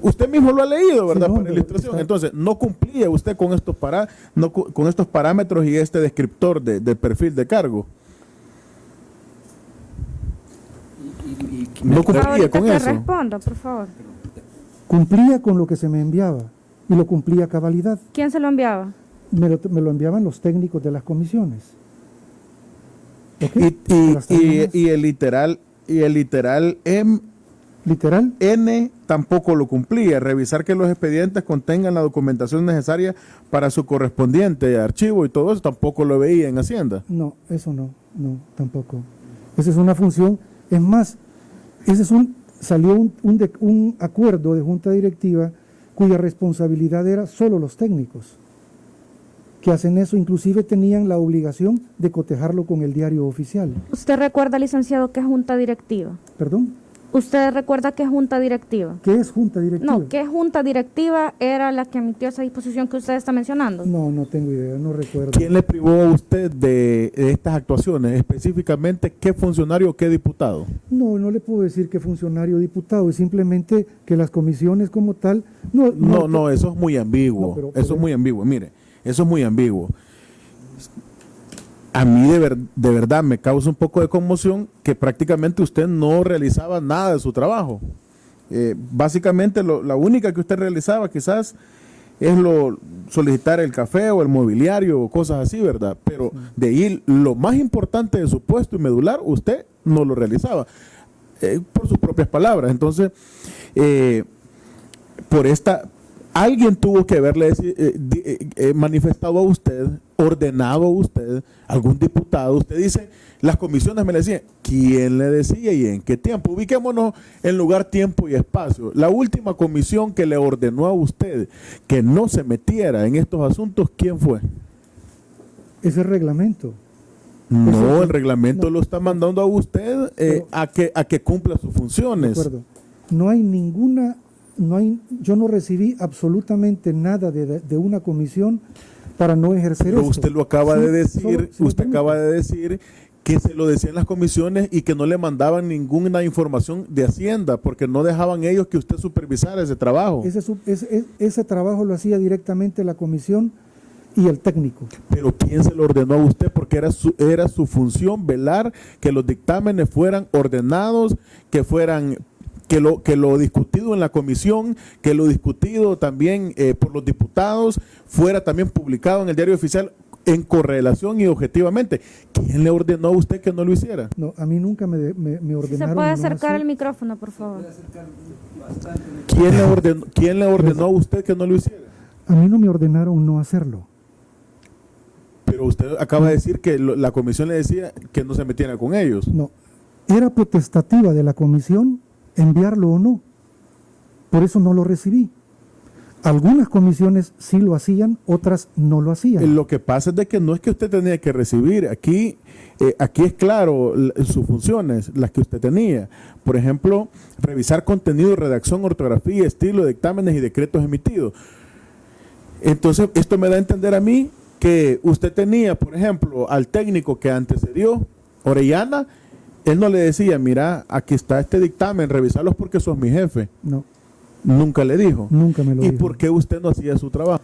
Usted mismo lo ha leído, ¿verdad? Sí, no, Para ilustración. Entonces, no cumplía usted con estos parámetros y este descriptor del perfil de cargo. No cumplía Ahorita con que eso. responda, por favor. Cumplía con lo que se me enviaba y lo cumplía a cabalidad. ¿Quién se lo enviaba? Me lo enviaban los técnicos de las comisiones. ¿Ok? Y Pero hasta ahí nomás. el literal ¿Literal? N tampoco lo cumplía, revisar que los expedientes contengan la documentación necesaria para su correspondiente archivo y todo eso tampoco lo veía en Hacienda. No, eso no, tampoco. Esa es una función, es más, salió un acuerdo de junta directiva cuya responsabilidad era solo los técnicos que hacen eso, inclusive tenían la obligación de cotejarlo con el diario oficial. ¿Usted recuerda, licenciado, qué es junta directiva? ¿Perdón? ¿Usted recuerda qué es junta directiva? ¿Qué es junta directiva? No, ¿qué junta directiva era la que emitió esa disposición que usted está mencionando? No tengo idea, no recuerdo. ¿Quién le privó a usted de estas actuaciones? Específicamente, ¿qué funcionario o qué diputado? No le puedo decir que funcionario o diputado, es simplemente que las comisiones como tal... No, eso es muy ambiguo. No, pero- Eso es muy ambiguo. Mire, eso es muy ambiguo. A mí de verdad me causa un poco de conmoción que prácticamente usted no realizaba nada de su trabajo. Básicamente la única que usted realizaba quizás es solicitar el café o el mobiliario o cosas así, ¿verdad? Pero de ahí lo más importante de su puesto y medular usted no lo realizaba. por sus propias palabras. Entonces, alguien tuvo que haberle manifestado a usted, ordenado a usted, algún diputado. Usted dice, las comisiones me le decían, ¿quién le decía y en qué tiempo? Ubiquémonos en lugar, tiempo y espacio. La última comisión que le ordenó a usted que no se metiera en estos asuntos, ¿quién fue? Ese reglamento. No, el reglamento no. lo está mandando a usted a que cumpla sus funciones. De acuerdo. No hay ninguna, yo no recibí absolutamente nada de una comisión para no ejercer Pero esto. usted lo acaba Sí, de decir, solo- usted acaba de decir que se lo decían las comisiones y que no le mandaban ninguna información de Hacienda porque no dejaban ellos que usted supervisara ese trabajo. Ese trabajo lo hacía directamente la comisión y el técnico. Pero ¿quién se lo ordenó a usted? Porque era su función velar que los dictámenes fueran ordenados, que lo discutido en la comisión, que lo discutido también por los diputados, fuera también publicado en el diario oficial en correlación y objetivamente. ¿Quién le ordenó a usted que no lo hiciera? No, a mí nunca me ordenaron. Si se puede no acercar hacer- el micrófono, por favor. ¿Quién le ordenó a usted que no lo hiciera? A mí no me ordenaron no hacerlo. Pero usted acaba de decir que la comisión le decía que no se metiera con ellos. No, era potestativa de la comisión enviarlo o no. Por eso no lo recibí. Algunas comisiones sí lo hacían, otras no lo hacían. Lo que pasa es de que no es que usted tenía que recibir. Aquí es claro sus funciones, las que usted tenía. Por ejemplo, revisar contenido, redacción, ortografía, estilo, dictámenes y decretos emitidos. Entonces, esto me da a entender a mí que usted tenía, por ejemplo, al técnico que antecedió, Orellana, él no le decía, mira, aquí está este dictamen, revisarlos porque sos mi jefe. No, Nunca le dijo. nunca me lo ¿Y dijo. por qué usted no hacía su trabajo?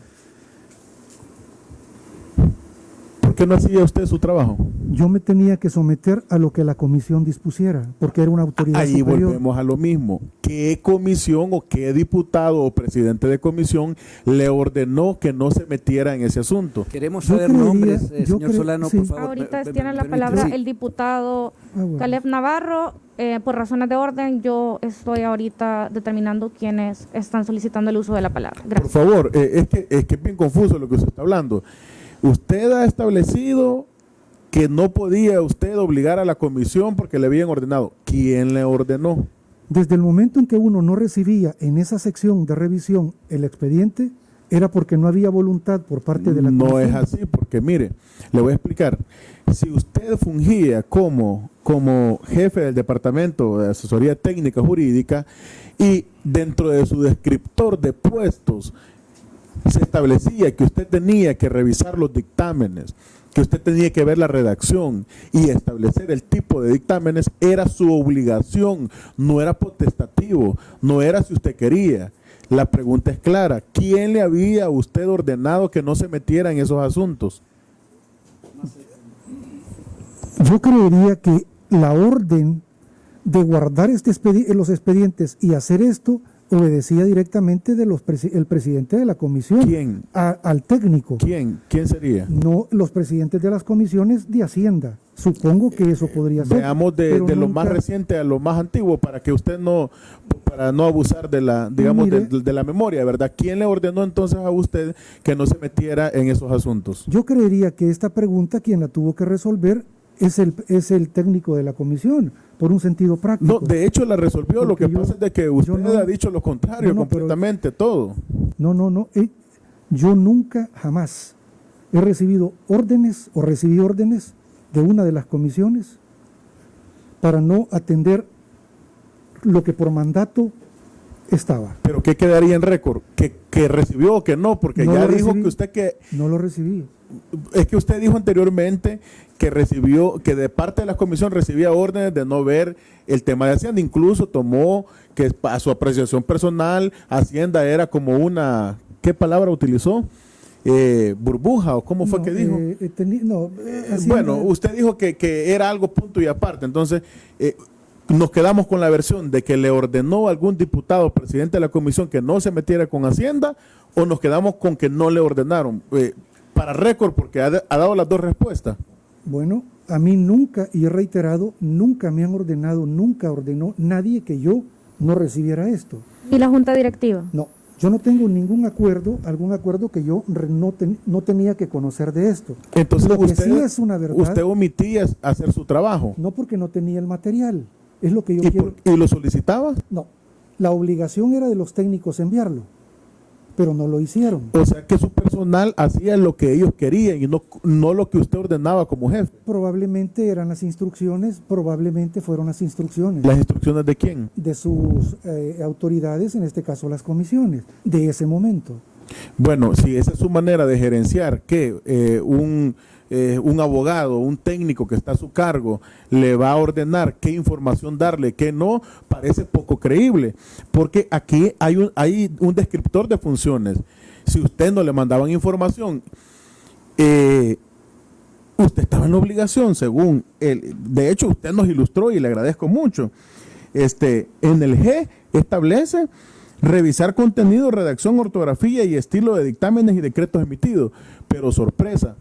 ¿Por qué no hacía usted su trabajo? Yo me tenía que someter a lo que la comisión dispusiera, porque era una autoridad Ahí superior. volvemos a lo mismo. ¿Qué comisión o qué diputado o presidente de comisión le ordenó que no se metiera en ese asunto? Queremos Yo saber creería- nombres, yo señor cre- Solano, sí. por favor. Ahorita Me tiene la permite. palabra Sí. el diputado bueno. Caleb Navarro. Por razones de orden, yo estoy ahorita determinando quiénes están solicitando el uso de la palabra. Por Gracias. favor, es que es bien confuso lo que usted está hablando. Usted ha establecido que no podía usted obligar a la comisión porque le habían ordenado. ¿Quién le ordenó? Desde el momento en que uno no recibía en esa sección de revisión el expediente, era porque no había voluntad por parte de la No comisión. es así, porque mire, le voy a explicar. Si usted fungía como jefe del Departamento de Asesoría Técnica Jurídica y dentro de su descriptor de puestos se establecía que usted tenía que revisar los dictámenes, que usted tenía que ver la redacción y establecer el tipo de dictámenes, era su obligación, no era potestativo, no era si usted quería. La pregunta es clara, ¿quién le había a usted ordenado que no se metiera en esos asuntos? Yo creería que la orden de guardar los expedientes y hacer esto obedecía directamente de el presidente de la comisión. ¿Quién? Al técnico. ¿Quién sería? No los presidentes de las comisiones de Hacienda. Supongo que eso podría ser. Veamos de pero lo más nunca- reciente a lo más antiguo para que usted para no abusar de la, digamos, Mire. de la memoria, ¿verdad? ¿Quién le ordenó entonces a usted que no se metiera en esos asuntos? Yo creería que esta pregunta quien la tuvo que resolver es el técnico de la comisión, por un sentido práctico. No, de hecho la resolvió, lo Porque que pasa es de que usted no- ha dicho lo contrario no, pero- completamente, todo. No. Yo nunca, jamás he recibido órdenes o recibí órdenes de una de las comisiones para no atender lo que por mandato estaba. Pero ¿qué quedaría en récord? ¿Que recibió o que no? Porque No ya lo dijo recibí. que usted No lo recibí. es que usted dijo anteriormente que recibió, que de parte de la comisión recibía órdenes de no ver el tema de Hacienda, incluso tomó que a su apreciación personal, Hacienda era como una, ¿qué palabra utilizó? Burbuja, o cómo fue No, que dijo. Hacienda- Bueno, usted dijo que era algo punto y aparte, entonces nos quedamos con la versión de que le ordenó a algún diputado, presidente de la comisión, que no se metiera con Hacienda, o nos quedamos con que no le ordenaron. Para récord, porque ha dado las dos respuestas. Bueno, a mí nunca, y he reiterado, nunca me han ordenado, nunca ordenó nadie que yo no recibiera esto. ¿Y la junta directiva? No, yo no tengo ningún acuerdo, algún acuerdo que yo no tenía que conocer de esto. Entonces Lo que usted, sí es una verdad, usted omitía hacer su trabajo. no porque no tenía el material, es lo que yo ¿Y, quiero. y lo solicitaba? No, la obligación era de los técnicos enviarlo, pero no lo hicieron. O sea que su personal hacía lo que ellos querían y no lo que usted ordenaba como jefe. Probablemente eran las instrucciones, probablemente fueron las instrucciones ¿Las instrucciones de quién? de sus autoridades, en este caso las comisiones, de ese momento. Bueno, si esa es su manera de gerenciar, que un abogado, un técnico que está a su cargo, le va a ordenar qué información darle, qué no, parece poco creíble, porque aquí hay un descriptor de funciones. Si usted no le mandaban información, usted estaba en la obligación, según él. De hecho, usted nos ilustró y le agradezco mucho. En el G establece revisar contenido, redacción, ortografía y estilo de dictámenes y decretos emitidos. Pero sorpresa,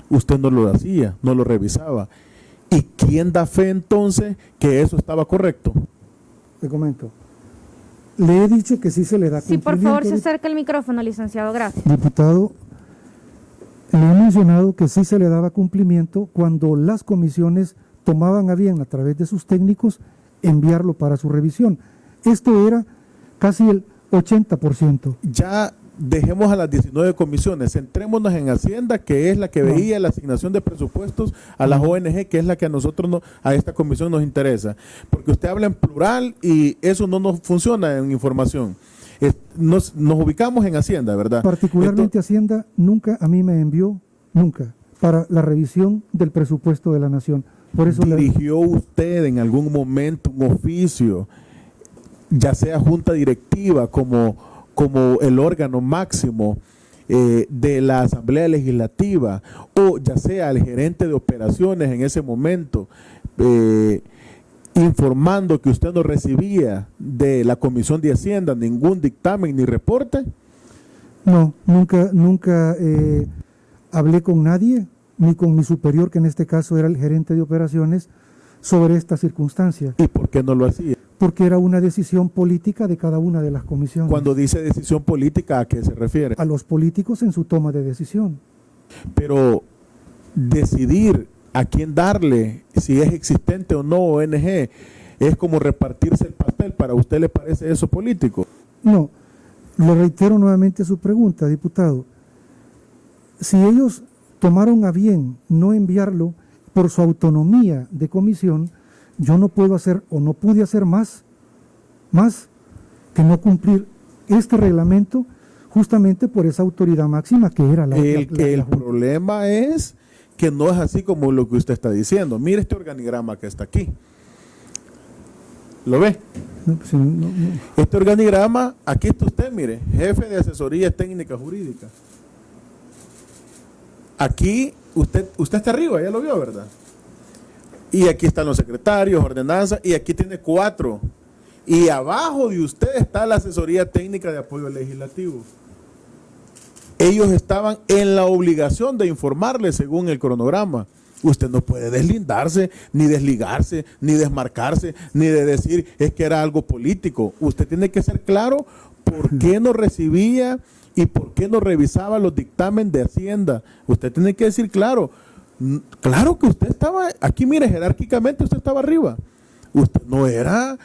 usted no lo hacía, no lo revisaba. ¿Y quién da fe entonces que eso estaba correcto? Te comento. Le he dicho que sí se le da Sí, por cumplimiento. favor, se acerca el micrófono, licenciado, gracias. Diputado, le he mencionado que sí se le daba cumplimiento cuando las comisiones tomaban a bien, a través de sus técnicos, enviarlo para su revisión. Esto era casi el 80%. Ya dejemos a las 19 comisiones, centrémonos en Hacienda, que es la que veía la asignación de presupuestos a las ONG, que es la que a nosotros, a esta comisión nos interesa. Porque usted habla en plural y eso no nos funciona en información. Nos ubicamos en Hacienda, ¿verdad? Particularmente Hacienda nunca a mí me envió, nunca, para la revisión del presupuesto de la Nación. Por eso ¿Dirigió usted en algún momento un oficio, ya sea junta directiva como el órgano máximo de la Asamblea Legislativa, o ya sea el gerente de operaciones en ese momento, informando que usted no recibía de la Comisión de Hacienda ningún dictamen ni reporte? No, nunca hablé con nadie, ni con mi superior, que en este caso era el gerente de operaciones, sobre esta circunstancia. ¿Y por qué no lo hacía? Porque era una decisión política de cada una de las comisiones. Cuando dice decisión política, ¿a qué se refiere? A los políticos en su toma de decisión. Pero decidir a quién darle, si es existente o no ONG, es como repartirse el pastel. ¿Para usted le parece eso político? No, le reitero nuevamente su pregunta, diputado. Si ellos tomaron a bien no enviarlo por su autonomía de comisión, yo no puedo hacer o no pude hacer más que no cumplir este reglamento, justamente por esa autoridad máxima que era la El Junta. problema es que no es así como lo que usted está diciendo. Mire este organigrama que está aquí. ¿Lo ve? No. Este organigrama, aquí está usted, mire, jefe de asesoría técnica jurídica. Aquí, usted está arriba, ya lo vio, ¿verdad? Y aquí están los secretarios, ordenanzas, y aquí tiene 4. Y abajo de usted está la asesoría técnica de apoyo legislativo. Ellos estaban en la obligación de informarle según el cronograma. Usted no puede deslindarse, ni desligarse, ni desmarcarse, ni de decir es que era algo político. Usted tiene que ser claro por qué no recibía y por qué no revisaba los dictámenes de Hacienda. Usted tiene que decir claro que usted estaba aquí, mire, jerárquicamente usted estaba arriba. Usted no era,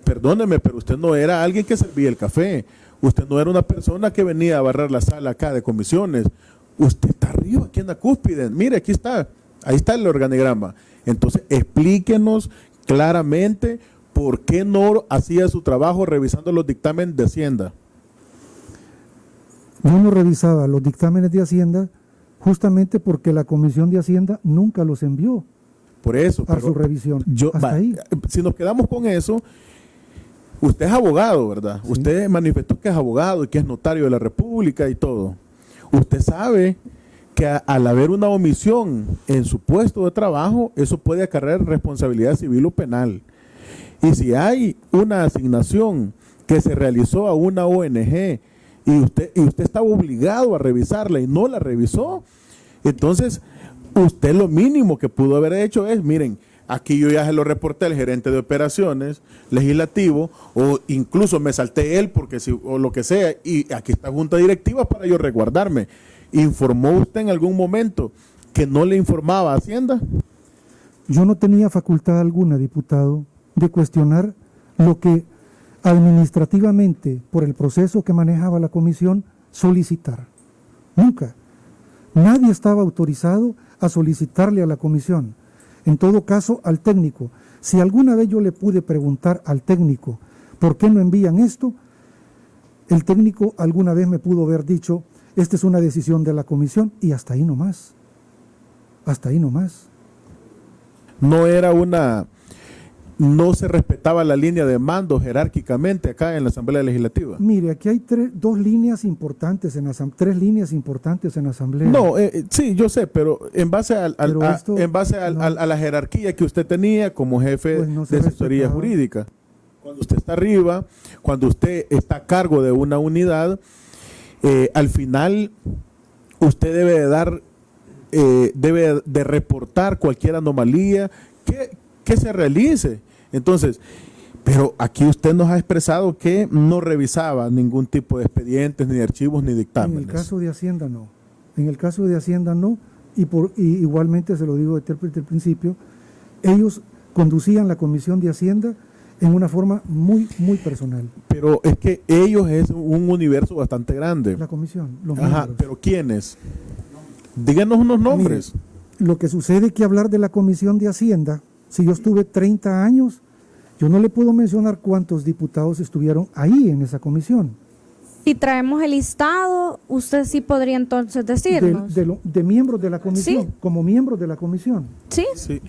perdóneme, pero usted no era alguien que servía el café. Usted no era una persona que venía a barrer la sala acá de comisiones. Usted está arriba, aquí en la cúspide. Mire, aquí está. Ahí está el organigrama. Entonces, explíquenos claramente por qué no hacía su trabajo revisando los dictámenes de Hacienda. Yo no revisaba los dictámenes de Hacienda justamente porque la Comisión de Hacienda nunca los envió Por eso. a su revisión. Hasta ahí. Si nos quedamos con eso, usted es abogado, ¿verdad? Sí. Usted manifestó que es abogado y que es notario de la República y todo. Usted sabe que al haber una omisión en su puesto de trabajo, eso puede acarrear responsabilidad civil o penal. Y si hay una asignación que se realizó a una ONG y usted estaba obligado a revisarla y no la revisó, entonces Usted lo mínimo que pudo haber hecho es, miren, aquí yo ya se lo reporté al gerente de operaciones legislativo, o incluso me salté él porque o lo que sea, y aquí está junta directiva para yo resguardarme. ¿Informó usted en algún momento que no le informaba a Hacienda? Yo no tenía facultad alguna, diputado, de cuestionar lo que administrativamente, por el proceso que manejaba la comisión, solicitar. Nunca. Nadie estaba autorizado a solicitarle a la comisión. En todo caso, al técnico. Si alguna vez yo le pude preguntar al técnico por qué no envían esto, el técnico alguna vez me pudo haber dicho, esta es una decisión de la comisión, y hasta ahí nomás. Hasta ahí nomás. No se respetaba la línea de mando jerárquicamente acá en la Asamblea Legislativa. Mire, aquí hay tres líneas importantes en la Asamblea. No, sí, yo sé, pero en base a no. la jerarquía que usted tenía como jefe Pues no se de asesoría respetaba. jurídica. Cuando usted está arriba, cuando usted está a cargo de una unidad, al final usted debe de reportar cualquier anomalía que se realice. Entonces, pero aquí usted nos ha expresado que no revisaba ningún tipo de expedientes, ni de archivos, ni dictámenes. En el caso de Hacienda no. En el caso de Hacienda no. Y igualmente se lo digo desde el principio, ellos conducían la Comisión de Hacienda en una forma muy, muy personal. Pero es que ellos es un universo bastante grande. La comisión, los Ajá, miembros. pero ¿quiénes? Díganos unos nombres. Mire, lo que sucede es que hablar de la Comisión de Hacienda, si yo estuve 30 años, yo no le puedo mencionar cuántos diputados estuvieron ahí en esa comisión. Si traemos el listado, usted sí podría entonces decirnos. De miembros de la comisión, Sí. como miembros de la comisión. Sí, Sí,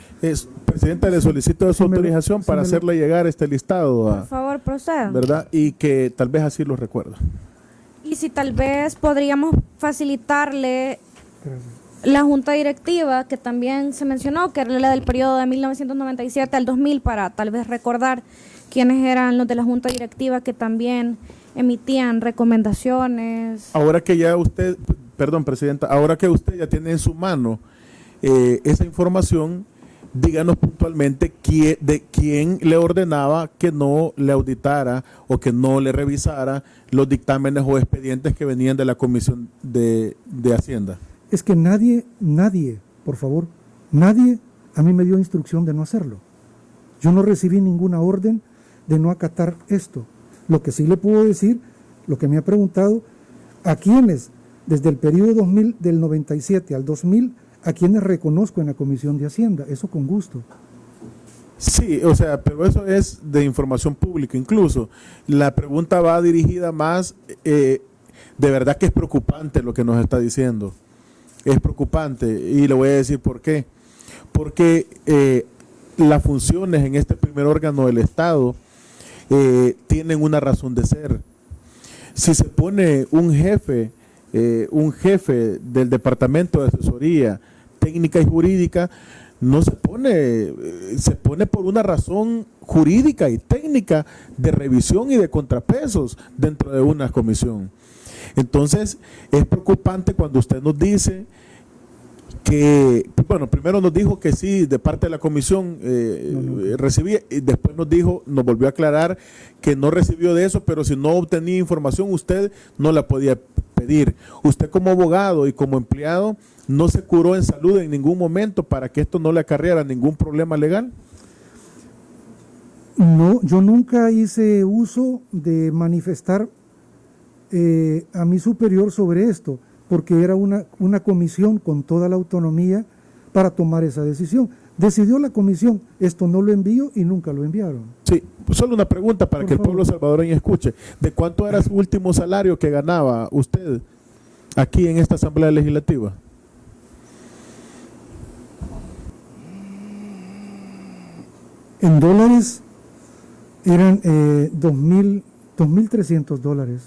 Presidenta, le solicito su autorización para hacerle llegar este listado, por favor, proceda. ¿verdad? Y que tal vez así lo recuerda. Y si tal vez podríamos facilitarle Gracias. la junta directiva, que también se mencionó, que era la del periodo de 1997 al 2000, para tal vez recordar quiénes eran los de la junta directiva que también emitían recomendaciones. Ahora que ya usted, perdón, Presidenta, ahora que usted ya tiene en su mano esa información, díganos puntualmente quién le ordenaba que no le auditara o que no le revisara los dictámenes o expedientes que venían de la Comisión de Hacienda. Es que nadie, por favor, nadie a mí me dio instrucción de no hacerlo. Yo no recibí ninguna orden de no acatar esto. Lo que sí le puedo decir, lo que me ha preguntado, a quienes, desde el periodo 2000, del 97 al 2000, a quienes reconozco en la Comisión de Hacienda, eso con gusto. Sí, o sea, pero eso es de información pública incluso. La pregunta va dirigida más, de verdad que es preocupante lo que nos está diciendo. Es preocupante y le voy a decir por qué. Porque las funciones en este primer órgano del Estado tienen una razón de ser. Si se pone un jefe del Departamento de Asesoría Técnica y Jurídica, no se pone por una razón jurídica y técnica de revisión y de contrapesos dentro de una comisión. Entonces, es preocupante cuando usted nos dice que, bueno, primero nos dijo que sí, de parte de la comisión recibía, y después nos volvió a aclarar que no recibió de eso, pero si no obtenía información, usted no la podía pedir. Usted como abogado y como empleado, ¿no se curó en salud en ningún momento para que esto no le acarreara ningún problema legal? No, yo nunca hice uso de manifestar a mi superior sobre esto, porque era una comisión con toda la autonomía para tomar esa decisión. Decidió la comisión, esto no lo envío y nunca lo enviaron. Sí, solo una pregunta para Por que el favor. pueblo salvadoreño escuche. ¿De cuánto era su último salario que ganaba usted aquí en esta Asamblea Legislativa? En dólares eran $2,300.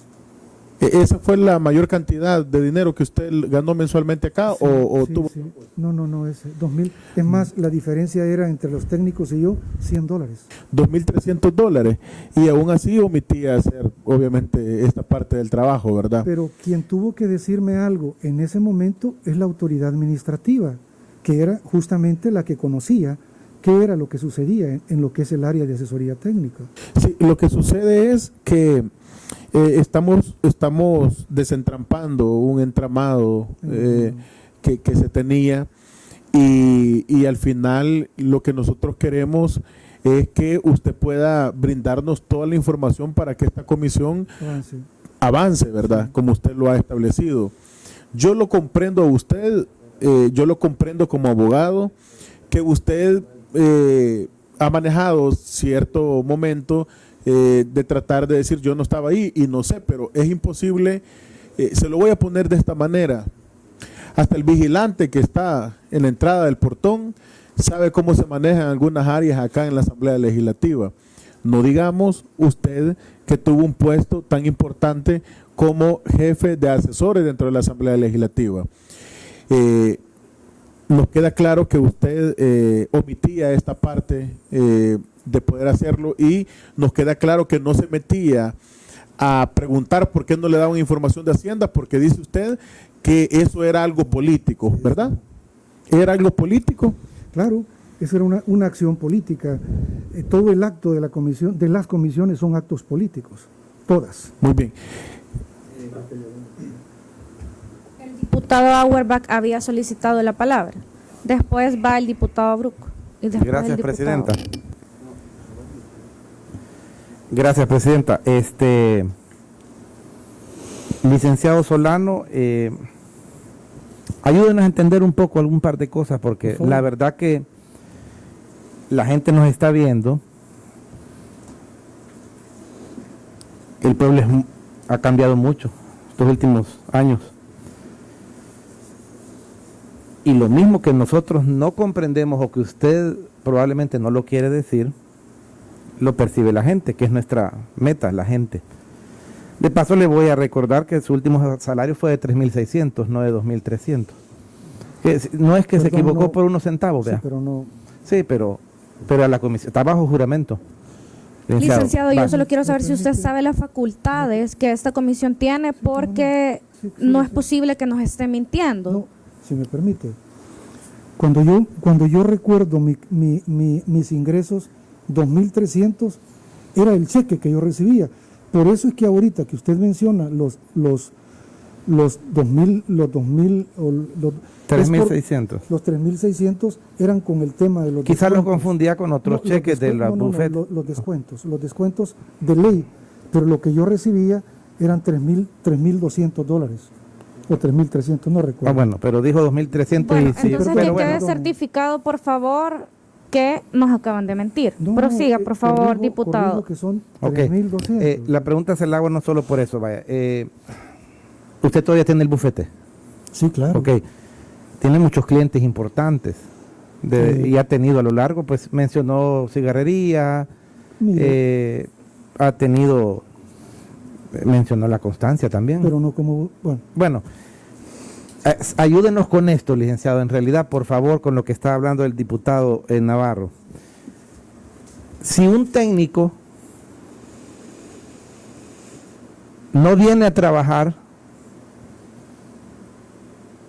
¿Esa fue la mayor cantidad de dinero que usted ganó mensualmente acá o Sí, tuvo? sí. No, ese 2,000. Es más, la diferencia era entre los técnicos y yo $100. $2,300 y aún así omitía hacer obviamente esta parte del trabajo, ¿verdad? Pero quien tuvo que decirme algo en ese momento es la autoridad administrativa. que era justamente la que conocía qué era lo que sucedía en lo que es el área de asesoría técnica. Sí, lo que sucede es que estamos desentrampando un entramado que se tenía y al final lo que nosotros queremos es que usted pueda brindarnos toda la información para que esta comisión avance, ¿verdad? Sí. Como usted lo ha establecido. Yo lo comprendo a usted, yo lo comprendo como abogado, que usted ha manejado cierto momento de tratar de decir yo no estaba ahí y no sé, pero es imposible, se lo voy a poner de esta manera. Hasta el vigilante que está en la entrada del portón sabe cómo se manejan algunas áreas acá en la Asamblea Legislativa. No digamos usted que tuvo un puesto tan importante como jefe de asesores dentro de la Asamblea Legislativa. Nos queda claro que usted omitía esta parte de poder hacerlo y nos queda claro que no se metía a preguntar por qué no le daban información de Hacienda, porque dice usted que eso era algo político, ¿verdad? ¿Era algo político? Claro, eso era una acción política. Todo el acto de la comisión, de las comisiones son actos políticos, todas. Muy bien. El diputado Auerbach había solicitado la palabra. Después va el diputado Bruck. Y después Gracias, el diputado. presidenta. Gracias, presidenta. Licenciado Solano, ayúdenos a entender un poco algún par de cosas, porque la verdad que la gente nos está viendo. El pueblo ha cambiado mucho estos últimos años. Y lo mismo que nosotros no comprendemos o que usted probablemente no lo quiere decir, lo percibe la gente, que es nuestra meta, la gente. De paso le voy a recordar que su último salario fue de 3.600, no de 2.300. No es que Perdón, se equivocó no, por unos centavos, Sí, vea. pero no. Sí, pero a la comisión, está bajo juramento. Licenciado, yo va. solo quiero saber si usted sabe las facultades que esta comisión tiene, porque no es posible que nos esté mintiendo. No, si me permite. Cuando yo recuerdo mis ingresos, 2.300 era el cheque que yo recibía. Por eso es que ahorita que usted menciona los 2.000 o los 3.600. Los 3.600 eran con el tema de los Quizás los descuentos. confundía con otros No, cheques de la bufete. los descuentos de ley, pero lo que yo recibía eran $3.200 o 3.300, no recuerdo. Ah, bueno, pero dijo 2.300 Bueno, y sí. entonces pero que bueno. quede certificado, por favor, que nos acaban de mentir. No, Prosiga, por favor, corrijo diputado. que son Ok. 3.200. La pregunta se la hago no solo por eso, vaya. Usted todavía tiene el bufete. Sí, claro. Ok. Tiene muchos clientes importantes y ha tenido a lo largo, pues mencionó cigarrería, Mire, ha tenido, mencionó la constancia también. pero no como, Bueno, ayúdenos con esto, licenciado, en realidad, por favor, con lo que está hablando el diputado Navarro. Si un técnico no viene a trabajar,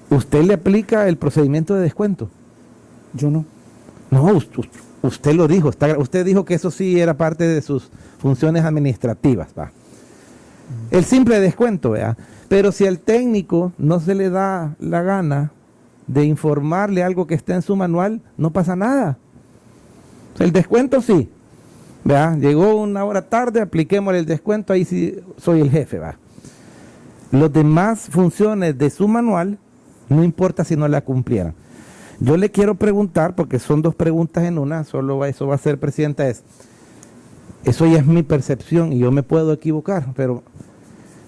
¿usted le aplica el procedimiento de descuento? yo no. No, usted lo dijo, usted dijo que eso sí era parte de sus funciones administrativas, va. El simple descuento, ¿verdad? Pero si al técnico no se le da la gana de informarle algo que está en su manual, no pasa nada. O sea, el descuento sí, ¿verdad? Llegó una hora tarde, apliquémosle el descuento, ahí sí soy el jefe, ¿va? Los demás funciones de su manual, no importa si no la cumplieran. Yo le quiero preguntar, porque son dos preguntas en una, solo eso va a ser, presidenta, eso ya es mi percepción y yo me puedo equivocar, pero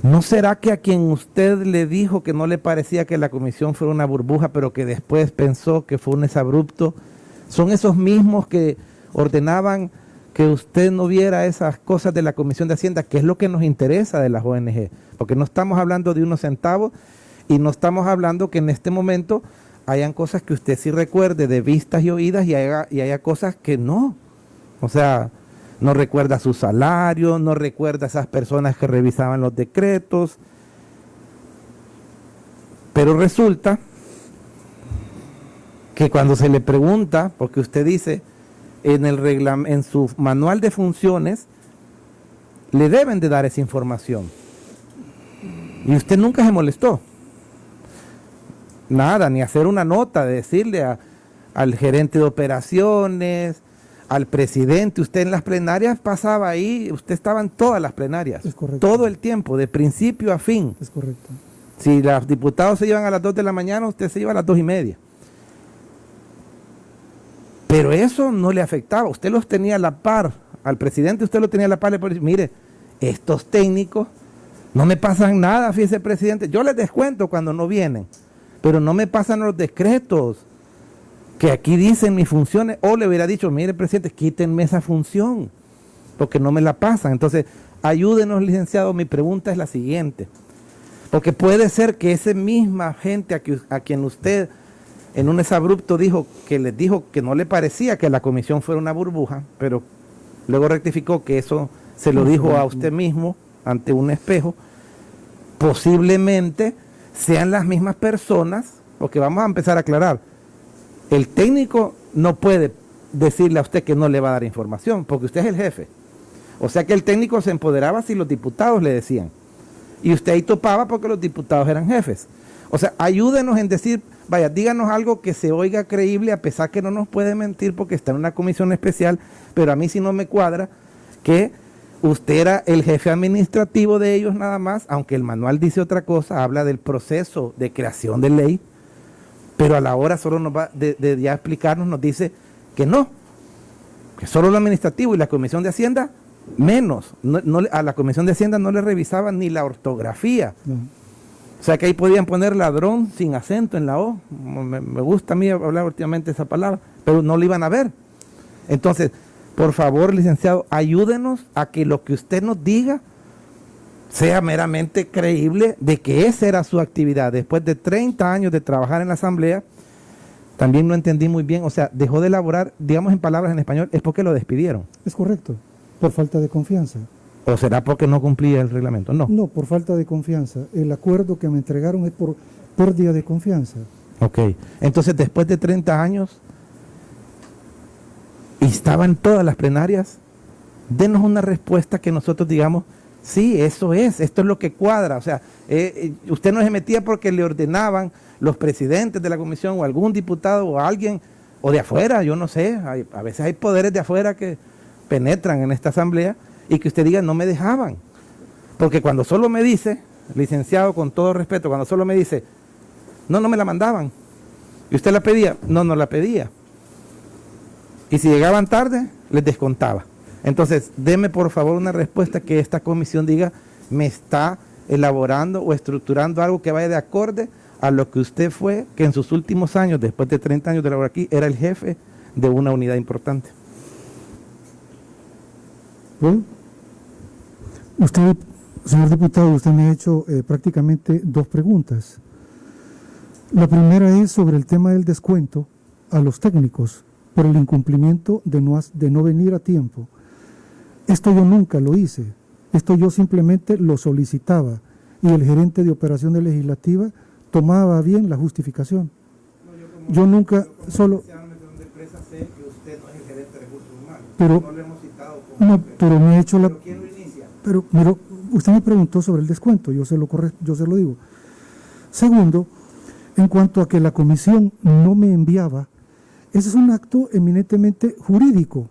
¿no será que a quien usted le dijo que no le parecía que la comisión fuera una burbuja, pero que después pensó que fue un exabrupto, son esos mismos que ordenaban que usted no viera esas cosas de la Comisión de Hacienda, que es lo que nos interesa de las ONG? Porque no estamos hablando de unos centavos y no estamos hablando que en este momento hayan cosas que usted sí recuerde de vistas y oídas y haya cosas que no. O sea, no recuerda su salario, no recuerda a esas personas que revisaban los decretos. Pero resulta que que cuando se le pregunta, porque usted dice en su manual de funciones, le deben de dar esa información. Y usted nunca se molestó. Nada, ni hacer una nota de decirle al gerente de operaciones, al presidente. Usted en las plenarias pasaba ahí, usted estaba en todas las plenarias. Es correcto. Todo el tiempo, de principio a fin. Es correcto. Si los diputados se iban a las 2 de la mañana, usted se iba a las 2:30. Pero eso no le afectaba. Usted los tenía a la par. Al presidente usted lo tenía a la par. Le podía decir, mire, estos técnicos no me pasan nada, fíjese, presidente. Yo les descuento cuando no vienen, pero no me pasan los decretos que aquí dicen mis funciones. O le hubiera dicho, mire, presidente, quítenme esa función, porque no me la pasan. Entonces, ayúdenos, licenciado. Mi pregunta es la siguiente. Porque puede ser que esa misma gente a quien usted en un exabrupto les dijo que no le parecía que la comisión fuera una burbuja, pero luego rectificó que eso se lo dijo a usted mismo ante un espejo, posiblemente sean las mismas personas, porque vamos a empezar a aclarar, el técnico no puede decirle a usted que no le va a dar información, porque usted es el jefe. O sea que el técnico se empoderaba si los diputados le decían. Y usted ahí topaba porque los diputados eran jefes. O sea, ayúdenos en decir, vaya, díganos algo que se oiga creíble, a pesar que no nos puede mentir porque está en una comisión especial, pero a mí sí no me cuadra que usted era el jefe administrativo de ellos nada más, aunque el manual dice otra cosa, habla del proceso de creación de ley, pero a la hora solo nos va de ya explicarnos, nos dice que no, que solo lo administrativo y la Comisión de Hacienda menos. A la Comisión de Hacienda no le revisaban ni la ortografía. No. O sea que ahí podían poner ladrón sin acento en la O. Me gusta a mí hablar últimamente esa palabra, pero no lo iban a ver. Entonces, por favor, licenciado, ayúdenos a que lo que usted nos diga sea meramente creíble de que esa era su actividad. Después de 30 años de trabajar en la Asamblea, también no entendí muy bien, o sea, dejó de elaborar, digamos en palabras en español, es porque lo despidieron. Es correcto, por falta de confianza. ¿O será porque no cumplía el reglamento? No. No, por falta de confianza. El acuerdo que me entregaron es por pérdida de confianza. Ok, entonces después de 30 años, y estaban todas las plenarias, denos una respuesta que nosotros digamos, sí, eso es, esto es lo que cuadra. O sea, usted no se metía porque le ordenaban los presidentes de la comisión o algún diputado o alguien, o de afuera, yo no sé, a veces hay poderes de afuera que penetran en esta asamblea y que usted diga, no me dejaban. Porque cuando solo me dice, licenciado, con todo respeto, cuando solo me dice, no me la mandaban. ¿Y usted la pedía? No la pedía. Y si llegaban tarde, les descontaba. Entonces, deme por favor una respuesta que esta comisión diga, me está elaborando o estructurando algo que vaya de acorde a lo que usted fue, que en sus últimos años, después de 30 años de labor aquí, era el jefe de una unidad importante. Bueno, usted, señor diputado, usted me ha hecho prácticamente 2 preguntas. La primera es sobre el tema del descuento a los técnicos por el incumplimiento de no venir a tiempo. Esto yo nunca lo hice, esto yo simplemente lo solicitaba y el gerente de operaciones legislativas tomaba bien la justificación. Yo nunca, solo... Pero me ha hecho la... Pero usted me preguntó sobre el descuento, yo se lo digo. Segundo, en cuanto a que la comisión no me enviaba, ese es un acto eminentemente jurídico,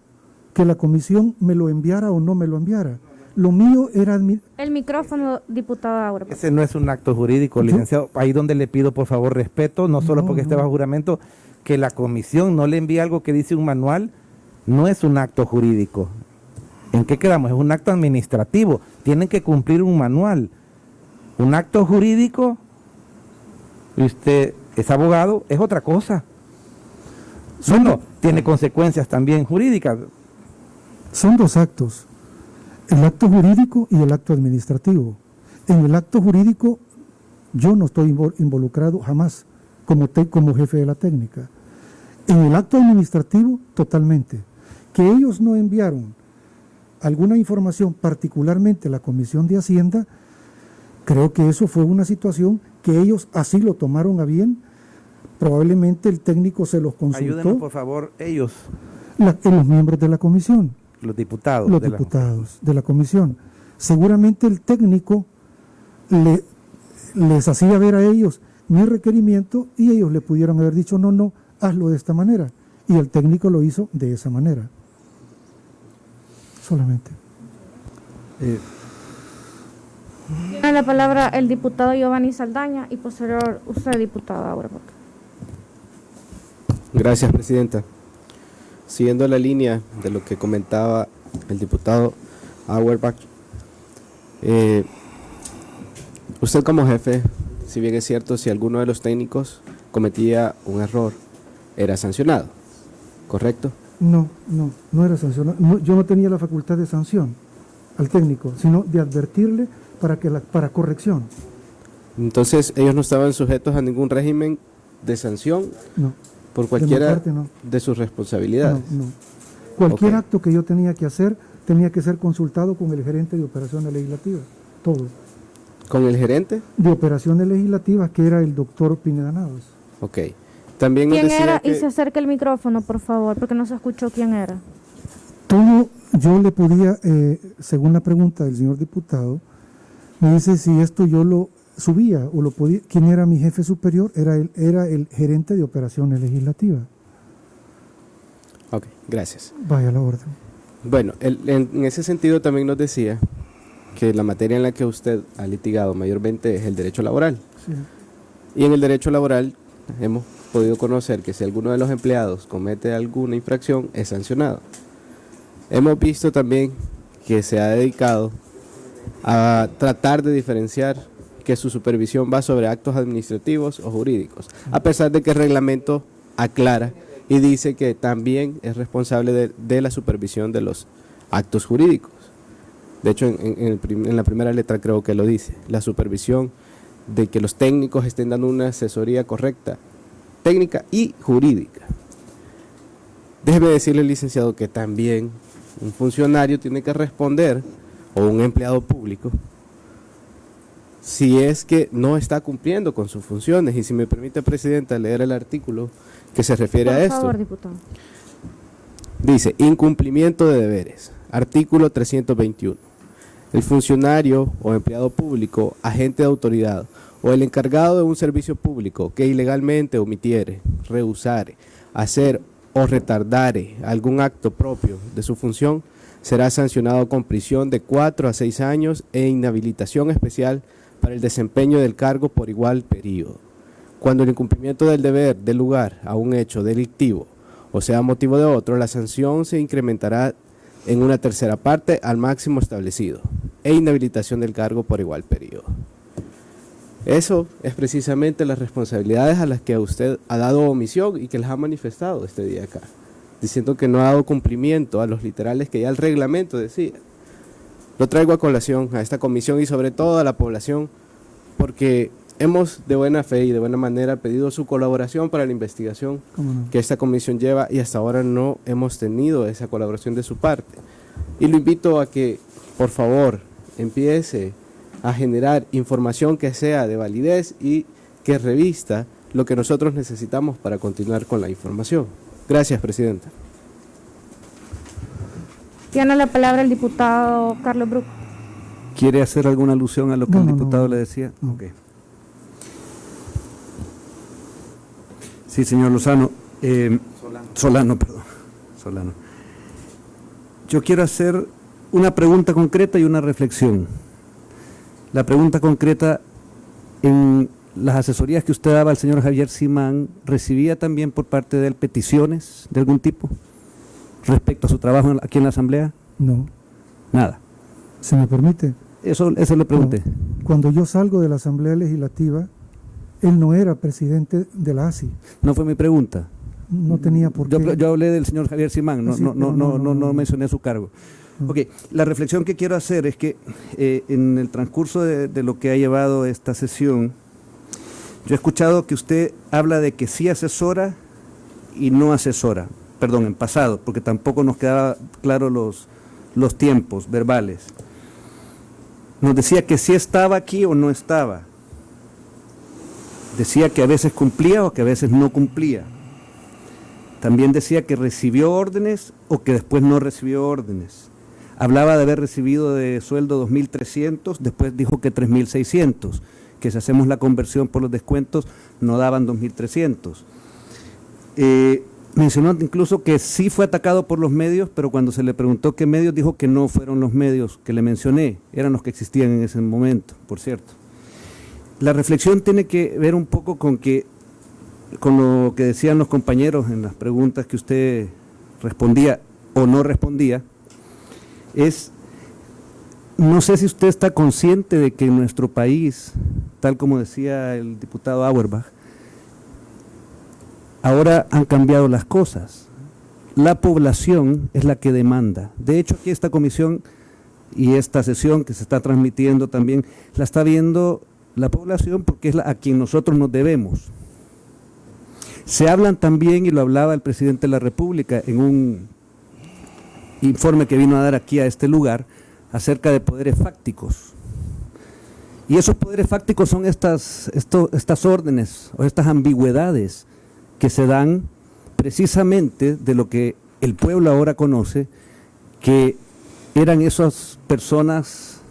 que la comisión me lo enviara o no me lo enviara. Lo mío era... El micrófono, diputado Aura. Ese no es un acto jurídico, licenciado. Ahí donde le pido por favor respeto, no solo porque esté bajo juramento, que la comisión no le envíe algo que dice un manual, no es un acto jurídico. ¿En qué quedamos? Es un acto administrativo. Tienen que cumplir un manual. Un acto jurídico, y usted es abogado, es otra cosa. Bueno, tiene consecuencias también jurídicas. Son 2 actos, el acto jurídico y el acto administrativo. En el acto jurídico yo no estoy involucrado jamás como jefe de la técnica. En el acto administrativo, totalmente. Que ellos no enviaron alguna información, particularmente la Comisión de Hacienda, creo que eso fue una situación que ellos así lo tomaron a bien, probablemente el técnico se los Ayúdenos, consultó por favor, ellos, en los miembros de la comisión, los diputados. los de la- diputados de la comisión. Seguramente el técnico les hacía ver a ellos mi requerimiento y ellos le pudieron haber dicho, no, hazlo de esta manera. Y el técnico lo hizo de esa manera. Solamente. Tiene la palabra el diputado Giovanni Saldaña y posterior usted, diputado Auerbach. Gracias, presidenta. Siguiendo la línea de lo que comentaba el diputado Auerbach, usted como jefe, si bien es cierto, si alguno de los técnicos cometía un error, era sancionado, ¿correcto? No era sancionado. Yo no tenía la facultad de sanción al técnico, sino de advertirle para corrección. Entonces, ellos no estaban sujetos a ningún régimen de sanción No. por De mi cualquiera parte, no. de sus responsabilidades. No. Cualquier Ok. acto que yo tenía que hacer tenía que ser consultado con el gerente de operaciones legislativas. Todo. ¿Con el gerente? De operaciones legislativas, que era el doctor Pineda Navas. Ok. También nos ¿Quién decía era? que... Y se acerca el micrófono, por favor, porque no se escuchó quién era. Todo yo le podía, según la pregunta del señor diputado, me dice si esto yo lo subía o lo podía. ¿Quién era mi jefe superior? Era el gerente de operaciones legislativas. Ok, gracias. Vaya a la orden. Bueno, en ese sentido también nos decía que la materia en la que usted ha litigado mayormente es el derecho laboral. Sí. Y en el derecho laboral hemos podido conocer que si alguno de los empleados comete alguna infracción es sancionado. Hemos visto también que se ha dedicado a tratar de diferenciar que su supervisión va sobre actos administrativos o jurídicos, a pesar de que el reglamento aclara y dice que también es responsable de la supervisión de los actos jurídicos. De hecho, en la primera letra creo que lo dice, la supervisión de que los técnicos estén dando una asesoría correcta, técnica y jurídica. Déjeme decirle, licenciado, que también un funcionario tiene que responder, o un empleado público, si es que no está cumpliendo con sus funciones. Y si me permite, presidenta, leer el artículo que se refiere a Por esto. favor, diputado. Dice, incumplimiento de deberes. Artículo 321. El funcionario o empleado público, agente de autoridad o el encargado de un servicio público que ilegalmente omitiere, rehusare, hacer o retardare algún acto propio de su función, será sancionado con prisión de 4 a 6 años e inhabilitación especial para el desempeño del cargo por igual periodo. Cuando el incumplimiento del deber dé lugar a un hecho delictivo o sea motivo de otro, la sanción se incrementará en una tercera parte al máximo establecido e inhabilitación del cargo por igual periodo. Eso es precisamente las responsabilidades a las que usted ha dado omisión y que las ha manifestado este día acá, diciendo que no ha dado cumplimiento a los literales que ya el reglamento decía. Lo traigo a colación a esta comisión y sobre todo a la población, porque hemos de buena fe y de buena manera pedido su colaboración para la investigación ¿Cómo no? que esta comisión lleva y hasta ahora no hemos tenido esa colaboración de su parte. Y lo invito a que, por favor, empiece a generar información que sea de validez y que revista lo que nosotros necesitamos para continuar con la información. Gracias, presidenta. Tiene la palabra el diputado Carlos Brook. ¿Quiere hacer alguna alusión a lo que el No, diputado no. le decía? No. Ok. Sí, señor Lozano. Solano. Yo quiero hacer una pregunta concreta y una reflexión. La pregunta concreta, en las asesorías que usted daba al señor Javier Simán, ¿recibía también por parte de él peticiones de algún tipo respecto a su trabajo aquí en la Asamblea? No. Nada. ¿Se me permite? Eso le pregunté. No. Cuando yo salgo de la Asamblea Legislativa, él no era presidente de la ASI. No fue mi pregunta. No tenía por qué. Yo hablé del señor Javier Simán, Sí, pero no mencioné su cargo. Ok, la reflexión que quiero hacer es que en el transcurso de lo que ha llevado esta sesión, yo he escuchado que usted habla de que sí asesora y no asesora, perdón, en pasado, porque tampoco nos quedaba claro los tiempos verbales. Nos decía que sí estaba aquí o no estaba. Decía que a veces cumplía o que a veces no cumplía. También decía que recibió órdenes o que después no recibió órdenes. Hablaba de haber recibido de sueldo 2.300, después dijo que 3.600, que si hacemos la conversión por los descuentos no daban 2.300. Mencionó incluso que sí fue atacado por los medios, pero cuando se le preguntó qué medios, dijo que no fueron los medios que le mencioné, eran los que existían en ese momento, por cierto. La reflexión tiene que ver un poco con lo que decían los compañeros en las preguntas que usted respondía o no respondía, no sé si usted está consciente de que en nuestro país, tal como decía el diputado Auerbach, ahora han cambiado las cosas. La población es la que demanda. De hecho, aquí esta comisión y esta sesión que se está transmitiendo también, la está viendo la población porque es a quien nosotros nos debemos. Se hablan también, y lo hablaba el presidente de la República en un informe que vino a dar aquí a este lugar, acerca de poderes fácticos. Y esos poderes fácticos son estas órdenes o estas ambigüedades que se dan precisamente de lo que el pueblo ahora conoce, que eran esas personas,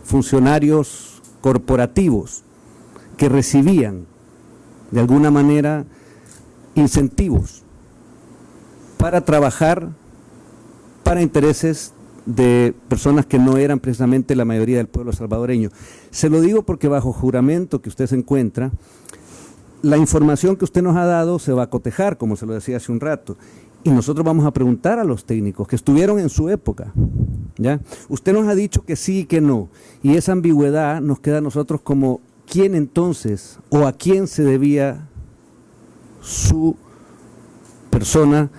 funcionarios corporativos, que recibían de alguna manera incentivos para trabajar para intereses de personas que no eran precisamente la mayoría del pueblo salvadoreño. Se lo digo porque bajo juramento que usted se encuentra, la información que usted nos ha dado se va a cotejar, como se lo decía hace un rato, y nosotros vamos a preguntar a los técnicos que estuvieron en su época, ¿ya? Usted nos ha dicho que sí y que no, y esa ambigüedad nos queda a nosotros como quién entonces o a quién se debía su persona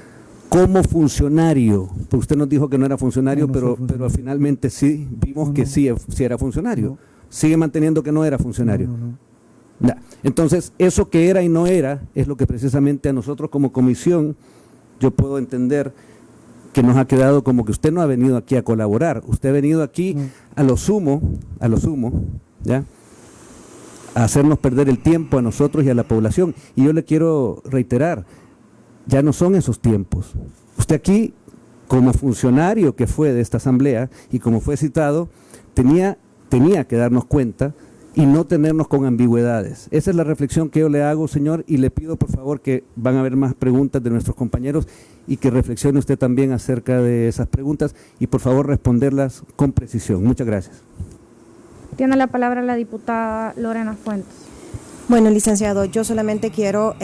como funcionario, porque usted nos dijo que no era funcionario, pero finalmente sí, vimos que sí era funcionario. No. Sigue manteniendo que no era funcionario. No. Entonces, eso que era y no era, es lo que precisamente a nosotros como comisión, yo puedo entender que nos ha quedado como que usted no ha venido aquí a colaborar, usted ha venido aquí a lo sumo, ¿ya?, a hacernos perder el tiempo a nosotros y a la población. Y yo le quiero reiterar, ya no son esos tiempos. Usted aquí, como funcionario que fue de esta asamblea y como fue citado, tenía que darnos cuenta y no tenernos con ambigüedades. Esa es la reflexión que yo le hago, señor, y le pido por favor que van a haber más preguntas de nuestros compañeros y que reflexione usted también acerca de esas preguntas y por favor responderlas con precisión. Muchas gracias. Tiene la palabra la diputada Lorena Fuentes. Bueno, licenciado, yo solamente quiero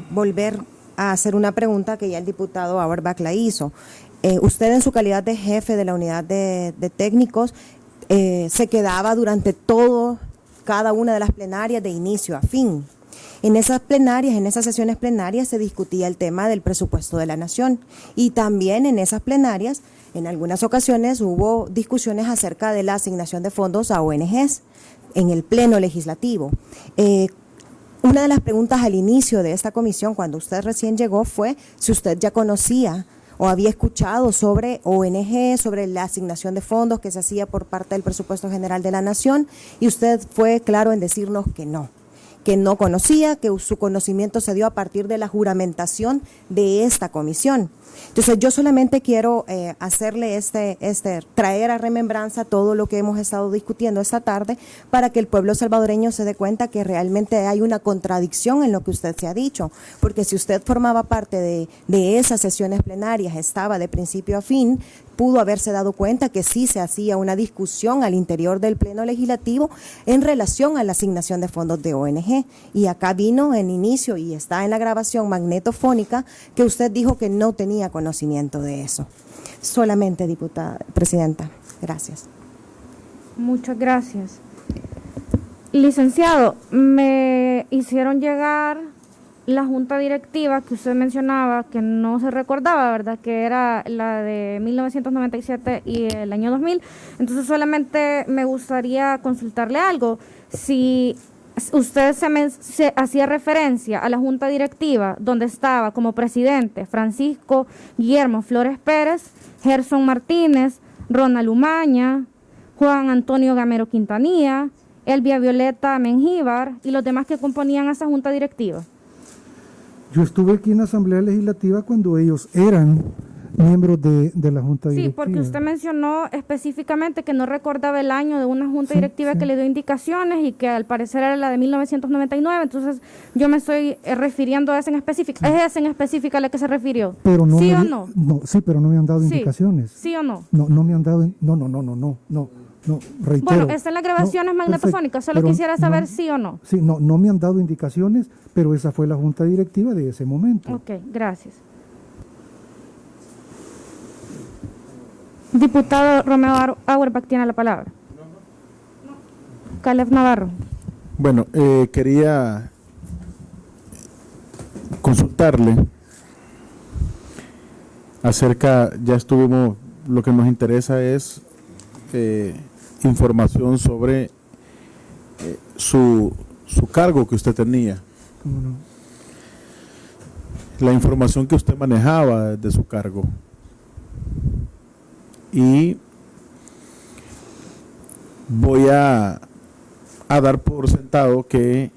volver a hacer una pregunta que ya el diputado Auerbach la hizo. Usted en su calidad de jefe de la unidad de técnicos se quedaba durante cada una de las plenarias de inicio a fin. En esas plenarias, en esas sesiones plenarias se discutía el tema del presupuesto de la nación y también en esas plenarias, en algunas ocasiones hubo discusiones acerca de la asignación de fondos a ONGs en el pleno legislativo. Una de las preguntas al inicio de esta comisión, cuando usted recién llegó, fue si usted ya conocía o había escuchado sobre ONG, sobre la asignación de fondos que se hacía por parte del presupuesto general de la nación, y usted fue claro en decirnos que no conocía, que su conocimiento se dio a partir de la juramentación de esta comisión. Entonces yo solamente quiero hacerle traer a remembranza todo lo que hemos estado discutiendo esta tarde para que el pueblo salvadoreño se dé cuenta que realmente hay una contradicción en lo que usted se ha dicho, porque si usted formaba parte de esas sesiones plenarias, estaba de principio a fin, pudo haberse dado cuenta que sí se hacía una discusión al interior del pleno legislativo en relación a la asignación de fondos de ONG. Y acá vino en inicio y está en la grabación magnetofónica que usted dijo que no tenía conocimiento de eso. Solamente, presidenta. Gracias. Muchas gracias. Licenciado, me hicieron llegar la junta directiva que usted mencionaba, que no se recordaba, ¿verdad?, que era la de 1997 y el año 2000. Entonces solamente me gustaría consultarle algo. Si usted se hacía referencia a la junta directiva donde estaba como presidente Francisco Guillermo Flores Pérez, Gerson Martínez, Ronald Umaña, Juan Antonio Gamero Quintanilla, Elvia Violeta Mengíbar y los demás que componían esa junta directiva? Yo estuve aquí en la Asamblea Legislativa cuando ellos eran miembros de la Junta Sí, Directiva. porque usted mencionó específicamente que no recordaba el año de una junta Sí, directiva sí. que le dio indicaciones y que al parecer era la de 1999, entonces yo me estoy refiriendo a esa en específica. ¿Es esa en específica a la que se refirió? Pero no ¿Sí me o di- no? Sí, pero no me han dado Sí. indicaciones. ¿Sí o no? No me han dado, no, reitero. Bueno, están las grabaciones No, magnetofónicas, perfecto, solo pero quisiera saber no- sí o no. Sí, no me han dado indicaciones, pero esa fue la Junta Directiva de ese momento. Ok, gracias. Diputado Romeo Auerbach tiene la palabra. Caleb Navarro. Bueno, quería consultarle acerca, ya estuvimos, lo que nos interesa es información sobre su cargo que usted tenía, ¿Cómo no? la información que usted manejaba de su cargo. Y voy a dar por sentado que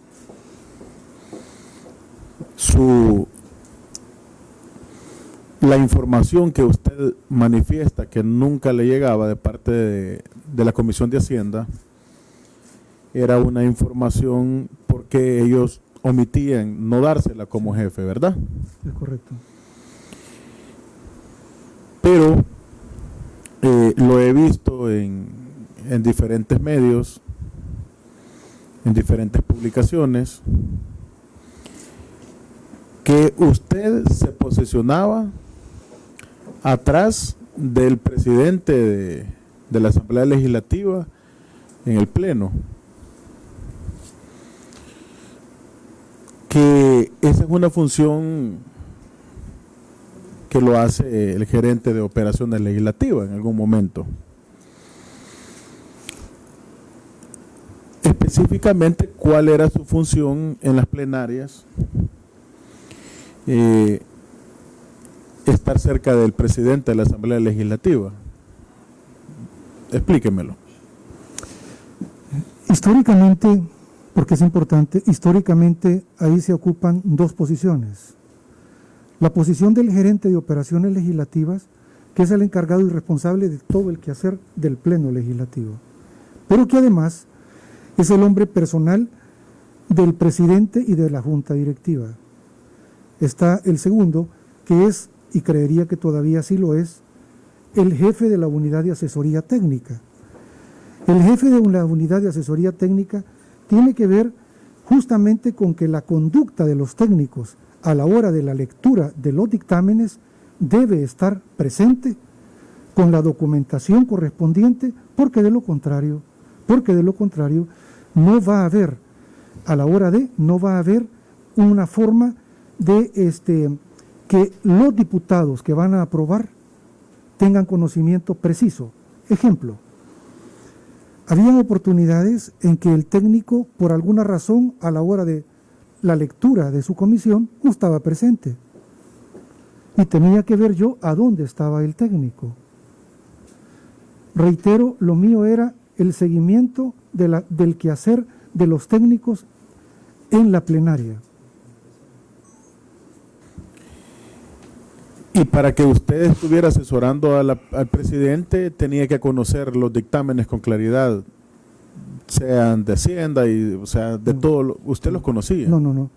la información que usted manifiesta que nunca le llegaba de parte de la Comisión de Hacienda era una información porque ellos omitían no dársela como jefe, ¿verdad? Es correcto. Pero lo he visto en diferentes medios, en diferentes publicaciones, que usted se posicionaba atrás del presidente de la Asamblea Legislativa en el Pleno. Que esa es una función que lo hace el gerente de operaciones legislativas en algún momento. Específicamente, ¿cuál era su función en las plenarias? Estar cerca del presidente de la Asamblea Legislativa. Explíquemelo. Históricamente, porque es importante, históricamente ahí se ocupan dos posiciones. La posición del gerente de operaciones legislativas, que es el encargado y responsable de todo el quehacer del Pleno Legislativo, pero que además es el hombre personal del presidente y de la Junta Directiva. Está el segundo, que es, y creería que todavía así lo es, el jefe de la unidad de asesoría técnica. El jefe de la unidad de asesoría técnica tiene que ver justamente con que la conducta de los técnicos a la hora de la lectura de los dictámenes debe estar presente con la documentación correspondiente, porque de lo contrario no va a haber, a la hora de, no va a haber una forma de que los diputados que van a aprobar tengan conocimiento preciso. Ejemplo, habían oportunidades en que el técnico, por alguna razón, a la hora de la lectura de su comisión, no estaba presente. Y tenía que ver yo a dónde estaba el técnico. Reitero, lo mío era el seguimiento del quehacer de los técnicos en la plenaria. Y para que usted estuviera asesorando al presidente, tenía que conocer los dictámenes con claridad, sean de Hacienda y, o sea, de todo, usted los conocía. No.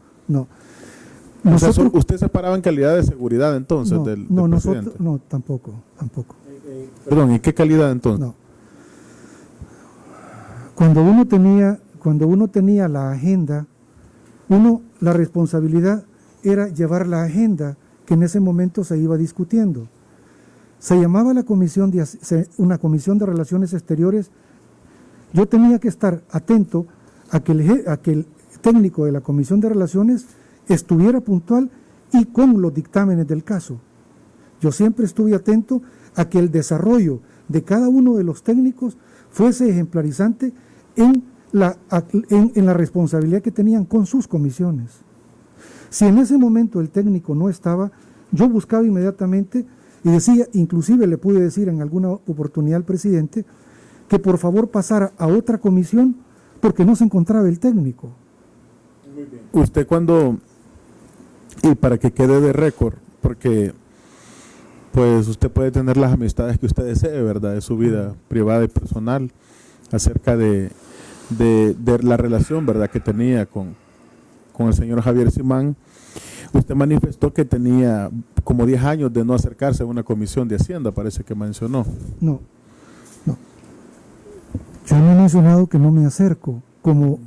O sea, usted se paraba en calidad de seguridad entonces del presidente. Nosotros, no, tampoco. Perdón, ¿y qué calidad entonces? No. Cuando uno tenía la agenda, la responsabilidad era llevar la agenda que en ese momento se iba discutiendo. Se llamaba una comisión de relaciones exteriores. Yo tenía que estar atento a que el técnico de la comisión de relaciones estuviera puntual y con los dictámenes del caso. Yo siempre estuve atento a que el desarrollo de cada uno de los técnicos fuese ejemplarizante en la responsabilidad que tenían con sus comisiones. Si en ese momento el técnico no estaba, yo buscaba inmediatamente y decía, inclusive le pude decir en alguna oportunidad al presidente, que por favor pasara a otra comisión porque no se encontraba el técnico. Usted cuando, y para que quede de récord, porque pues usted puede tener las amistades que usted desee, ¿verdad? De su vida privada y personal, acerca de la relación, ¿verdad?, que tenía con el señor Javier Simán. Usted manifestó que tenía como 10 años de no acercarse a una comisión de Hacienda, parece que mencionó. No. Yo no he mencionado que no me acerco. Como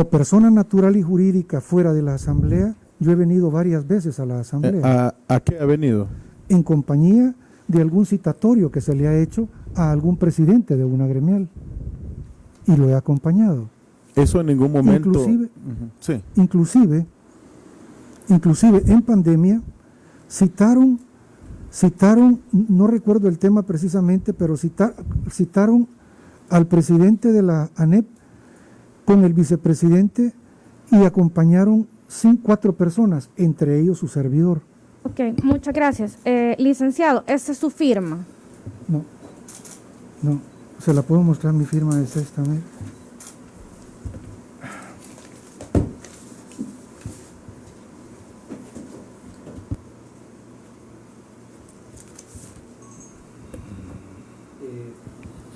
persona natural y jurídica fuera de la asamblea, yo he venido varias veces a la asamblea. ¿A qué ha venido? En compañía de algún citatorio que se le ha hecho a algún presidente de una gremial. Y lo he acompañado. Eso en ningún momento. Sí. Inclusive en pandemia citaron, no recuerdo el tema precisamente, pero citaron al presidente de la ANEP con el vicepresidente y acompañaron 4 personas, entre ellos su servidor. Ok, muchas gracias. Licenciado, ¿esa es su firma? No, se la puedo mostrar, mi firma es esta, ¿no?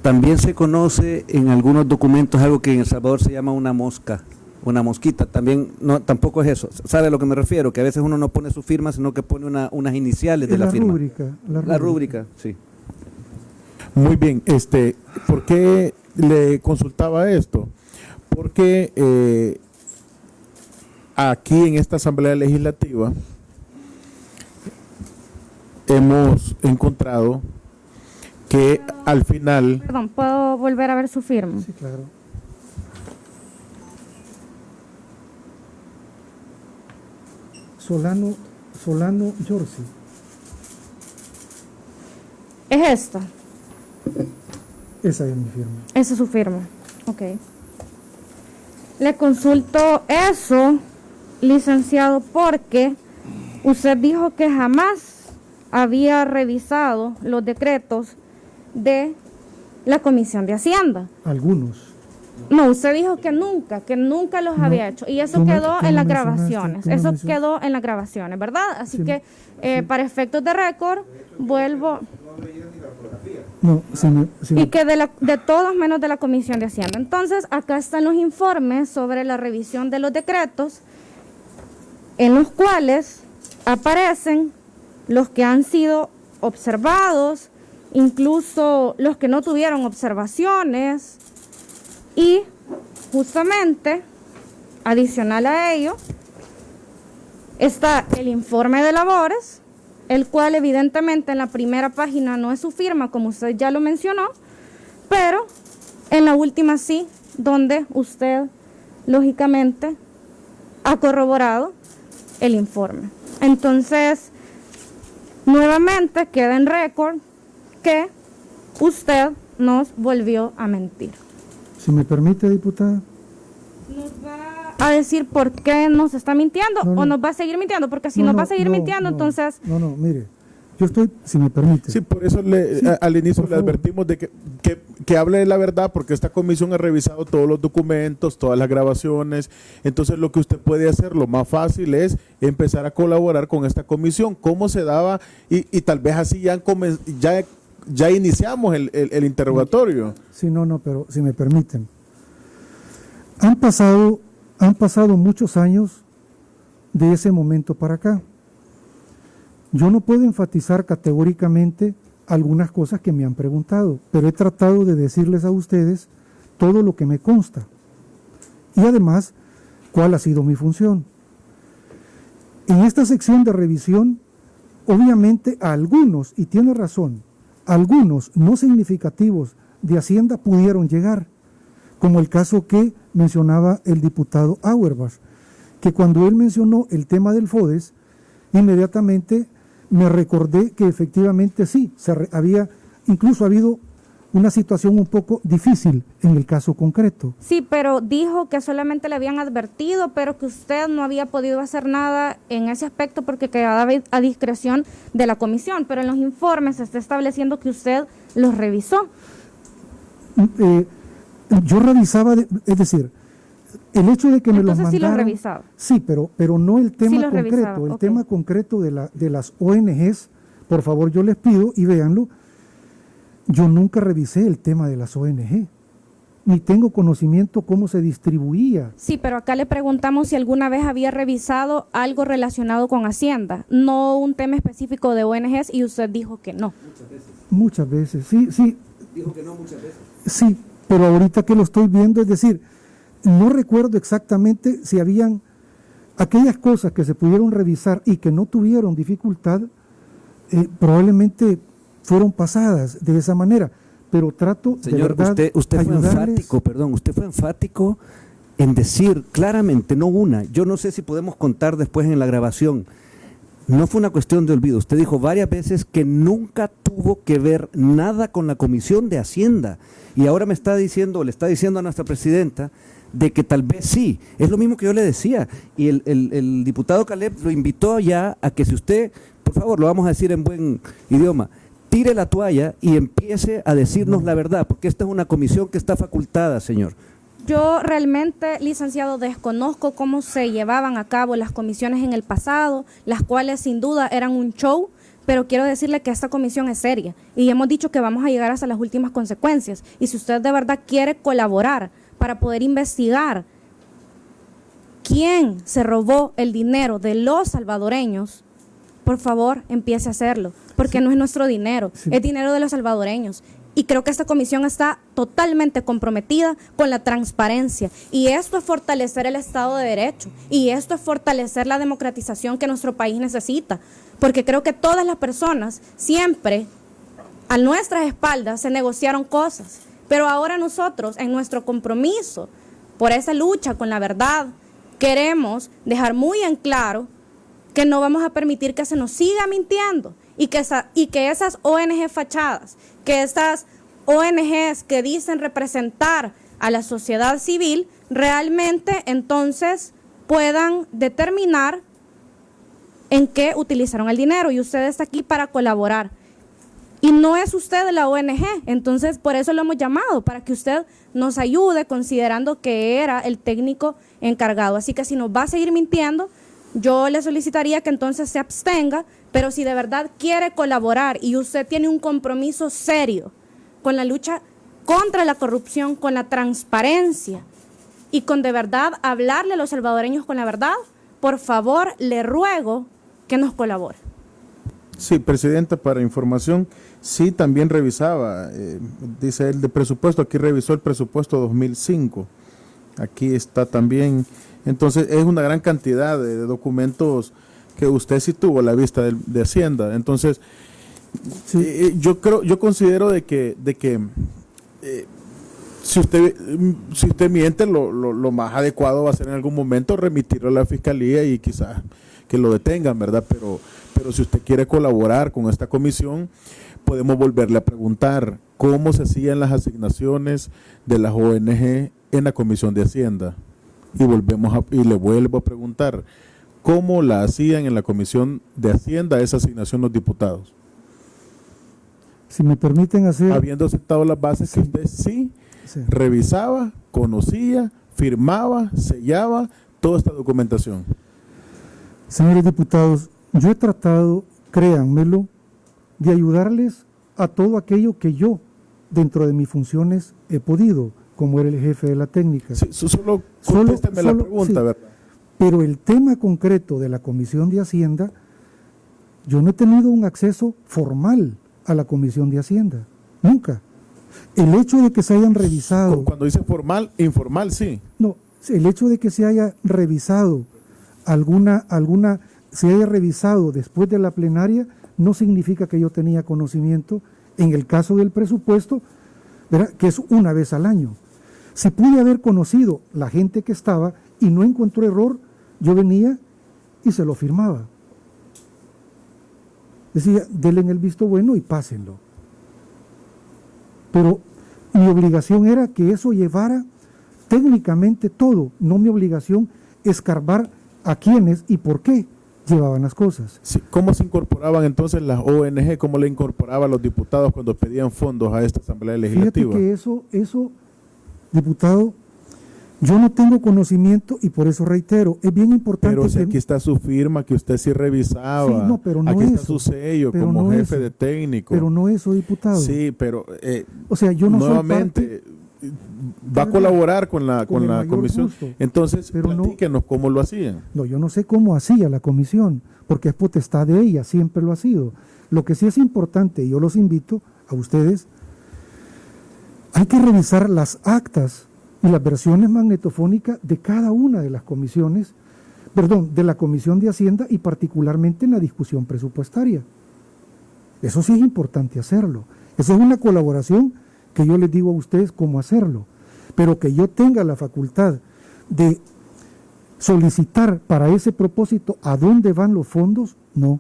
También se conoce en algunos documentos algo que en El Salvador se llama una mosca, una mosquita. También no, tampoco es eso. ¿Sabe a lo que me refiero? Que a veces uno no pone su firma, sino que pone unas iniciales de la firma. La rúbrica, sí. Muy bien. ¿Por qué le consultaba esto? Porque aquí en esta Asamblea Legislativa hemos encontrado que al final... Perdón, ¿puedo volver a ver su firma? Sí, claro. Solano Yorsi. ¿Es esta? Esa es mi firma. Esa es su firma. Ok. Le consulto eso, licenciado, porque usted dijo que jamás había revisado los decretos de la Comisión de Hacienda. Algunos. No, usted dijo que nunca los había hecho. Y eso quedó en las grabaciones. Eso quedó en las grabaciones, ¿verdad? Así que, para efectos de récord, vuelvo... No, y que de todos menos de la Comisión de Hacienda. Entonces, acá están los informes sobre la revisión de los decretos, en los cuales aparecen los que han sido observados, incluso los que no tuvieron observaciones, y justamente, adicional a ello, está el informe de labores, el cual evidentemente en la primera página no es su firma, como usted ya lo mencionó, pero en la última sí, donde usted, lógicamente, ha corroborado el informe. Entonces, nuevamente queda en récord que usted nos volvió a mentir. Si me permite, diputada. ¿Nos va a decir por qué nos está mintiendo o nos va a seguir mintiendo? Porque si nos va a seguir mintiendo, entonces... No, mire, yo estoy, si me permite. Sí, por eso al inicio le advertimos de que hable de la verdad, porque esta comisión ha revisado todos los documentos, todas las grabaciones. Entonces lo que usted puede hacer, lo más fácil es empezar a colaborar con esta comisión. ¿Cómo se daba? Y tal vez así ya iniciamos el interrogatorio. Sí, no, pero si me permiten. Han pasado muchos años de ese momento para acá. Yo no puedo enfatizar categóricamente algunas cosas que me han preguntado, pero he tratado de decirles a ustedes todo lo que me consta. Y además, cuál ha sido mi función. En esta sección de revisión, obviamente a algunos, y tiene razón, algunos no significativos de Hacienda pudieron llegar, como el caso que mencionaba el diputado Auerbach, que cuando él mencionó el tema del FODES, inmediatamente me recordé que efectivamente sí, había habido una situación un poco difícil en el caso concreto. Sí, pero dijo que solamente le habían advertido, pero que usted no había podido hacer nada en ese aspecto porque quedaba a discreción de la comisión, pero en los informes se está estableciendo que usted los revisó. Yo revisaba, es decir, el hecho de que me los Entonces sí mandaron... lo revisaba. Sí, pero no el tema lo concreto. revisaba, El ok. tema concreto de las ONGs, por favor, yo les pido y véanlo. Yo nunca revisé el tema de las ONG, ni tengo conocimiento cómo se distribuía. Sí, pero acá le preguntamos si alguna vez había revisado algo relacionado con Hacienda, no un tema específico de ONGs, y usted dijo que no. Muchas veces, sí, sí. Dijo que no muchas veces. Sí, pero ahorita que lo estoy viendo, es decir, no recuerdo exactamente si habían aquellas cosas que se pudieron revisar y que no tuvieron dificultad, probablemente fueron pasadas de esa manera, pero trato Señor, de verdad usted fue ayudarles. enfático, perdón, usted fue enfático en decir claramente, no una, yo no sé si podemos contar después en la grabación, no fue una cuestión de olvido, usted dijo varias veces que nunca tuvo que ver nada con la Comisión de Hacienda, y ahora me está diciendo, le está diciendo a nuestra presidenta, de que tal vez sí, es lo mismo que yo le decía, y el diputado Caleb lo invitó ya a que si usted, por favor, lo vamos a decir en buen idioma, tire la toalla y empiece a decirnos la verdad, porque esta es una comisión que está facultada, señor. Yo realmente, licenciado, desconozco cómo se llevaban a cabo las comisiones en el pasado, las cuales sin duda eran un show, pero quiero decirle que esta comisión es seria y hemos dicho que vamos a llegar hasta las últimas consecuencias. Y si usted de verdad quiere colaborar para poder investigar quién se robó el dinero de los salvadoreños, por favor, empiece a hacerlo, porque no es nuestro dinero, es dinero de los salvadoreños. Y creo que esta comisión está totalmente comprometida con la transparencia. Y esto es fortalecer el Estado de Derecho. Y esto es fortalecer la democratización que nuestro país necesita. Porque creo que todas las personas siempre a nuestras espaldas se negociaron cosas. Pero ahora nosotros, en nuestro compromiso por esa lucha con la verdad, queremos dejar muy en claro que no vamos a permitir que se nos siga mintiendo y que esas ONG fachadas, que estas ONGs que dicen representar a la sociedad civil, realmente entonces puedan determinar en qué utilizaron el dinero, y usted está aquí para colaborar. Y no es usted de la ONG, entonces por eso lo hemos llamado, para que usted nos ayude considerando que era el técnico encargado. Así que si nos va a seguir mintiendo, yo le solicitaría que entonces se abstenga, pero si de verdad quiere colaborar y usted tiene un compromiso serio con la lucha contra la corrupción, con la transparencia y con de verdad hablarle a los salvadoreños con la verdad, por favor, le ruego que nos colabore. Sí, presidenta, para información, sí también revisaba, dice él de presupuesto, aquí revisó el presupuesto 2005, aquí está también. Entonces es una gran cantidad de documentos que usted sí tuvo a la vista de Hacienda. Entonces sí, yo considero de que si usted miente, lo más adecuado va a ser en algún momento remitirlo a la fiscalía y quizás que lo detengan, ¿verdad? Pero si usted quiere colaborar con esta comisión, podemos volverle a preguntar cómo se hacían las asignaciones de las ONG en la Comisión de Hacienda. Y le vuelvo a preguntar, ¿cómo la hacían en la Comisión de Hacienda esa asignación los diputados? Si me permiten hacer... Habiendo aceptado las bases que usted sí revisaba, conocía, firmaba, sellaba toda esta documentación. Señores diputados, yo he tratado, créanmelo, de ayudarles a todo aquello que yo, dentro de mis funciones, he podido, como era el jefe de la técnica. Sí, solo contésteme la pregunta, sí. ¿verdad? Pero el tema concreto de la Comisión de Hacienda, yo no he tenido un acceso formal a la Comisión de Hacienda, nunca. El hecho de que se hayan revisado... Cuando dice formal, informal, sí. No, el hecho de que se haya revisado se haya revisado después de la plenaria, no significa que yo tenía conocimiento. En el caso del presupuesto, ¿verdad?, que es una vez al año. Si pude haber conocido la gente que estaba y no encontró error, yo venía y se lo firmaba. Decía, denle el visto bueno y pásenlo. Pero mi obligación era que eso llevara técnicamente todo, no mi obligación escarbar a quiénes y por qué llevaban las cosas. Sí, ¿cómo se incorporaban entonces las ONG? ¿Cómo le incorporaban los diputados cuando pedían fondos a esta Asamblea Legislativa? Fíjate que eso Diputado, yo no tengo conocimiento y por eso reitero, es bien importante. Pero si aquí está su firma, que usted sí revisaba. Sí, no, pero no aquí está eso, su sello pero como no jefe eso, de técnico. Pero no eso, diputado. Sí, pero o sea, yo no nuevamente soy va a colaborar con la el mayor comisión. gusto, Entonces, pero no- platíquenos cómo lo hacían. No, yo no sé cómo hacía la comisión, porque es potestad de ella, siempre lo ha sido. Lo que sí es importante, y yo los invito a ustedes, hay que revisar las actas y las versiones magnetofónicas de cada una de las comisiones, de la Comisión de Hacienda y particularmente en la discusión presupuestaria. Eso sí es importante hacerlo. Eso es una colaboración que yo les digo a ustedes cómo hacerlo, pero que yo tenga la facultad de solicitar para ese propósito a dónde van los fondos, no.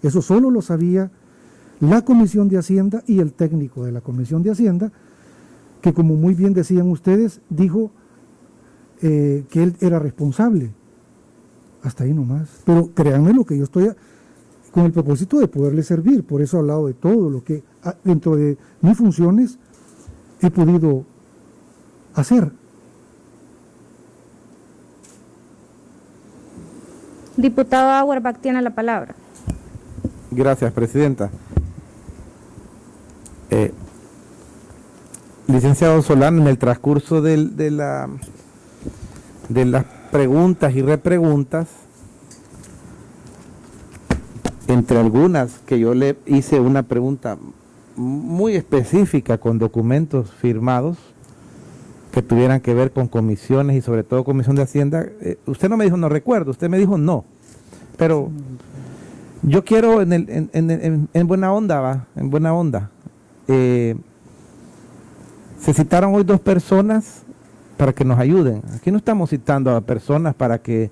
Eso solo lo sabía la Comisión de Hacienda y el técnico de la Comisión de Hacienda, que como muy bien decían ustedes, dijo que él era responsable. Hasta ahí nomás. Pero créanme lo que yo estoy con el propósito de poderle servir, por eso he hablado de todo lo que dentro de mis funciones he podido hacer. Diputado Auerbach tiene la palabra. Gracias, presidenta. Licenciado Solano, en el transcurso de las preguntas y repreguntas, entre algunas que yo le hice una pregunta muy específica con documentos firmados que tuvieran que ver con comisiones y sobre todo Comisión de Hacienda, usted no me dijo no recuerdo, usted me dijo no, pero yo quiero en buena onda, en buena onda. Se citaron hoy 2 personas para que nos ayuden. Aquí no estamos citando a personas para que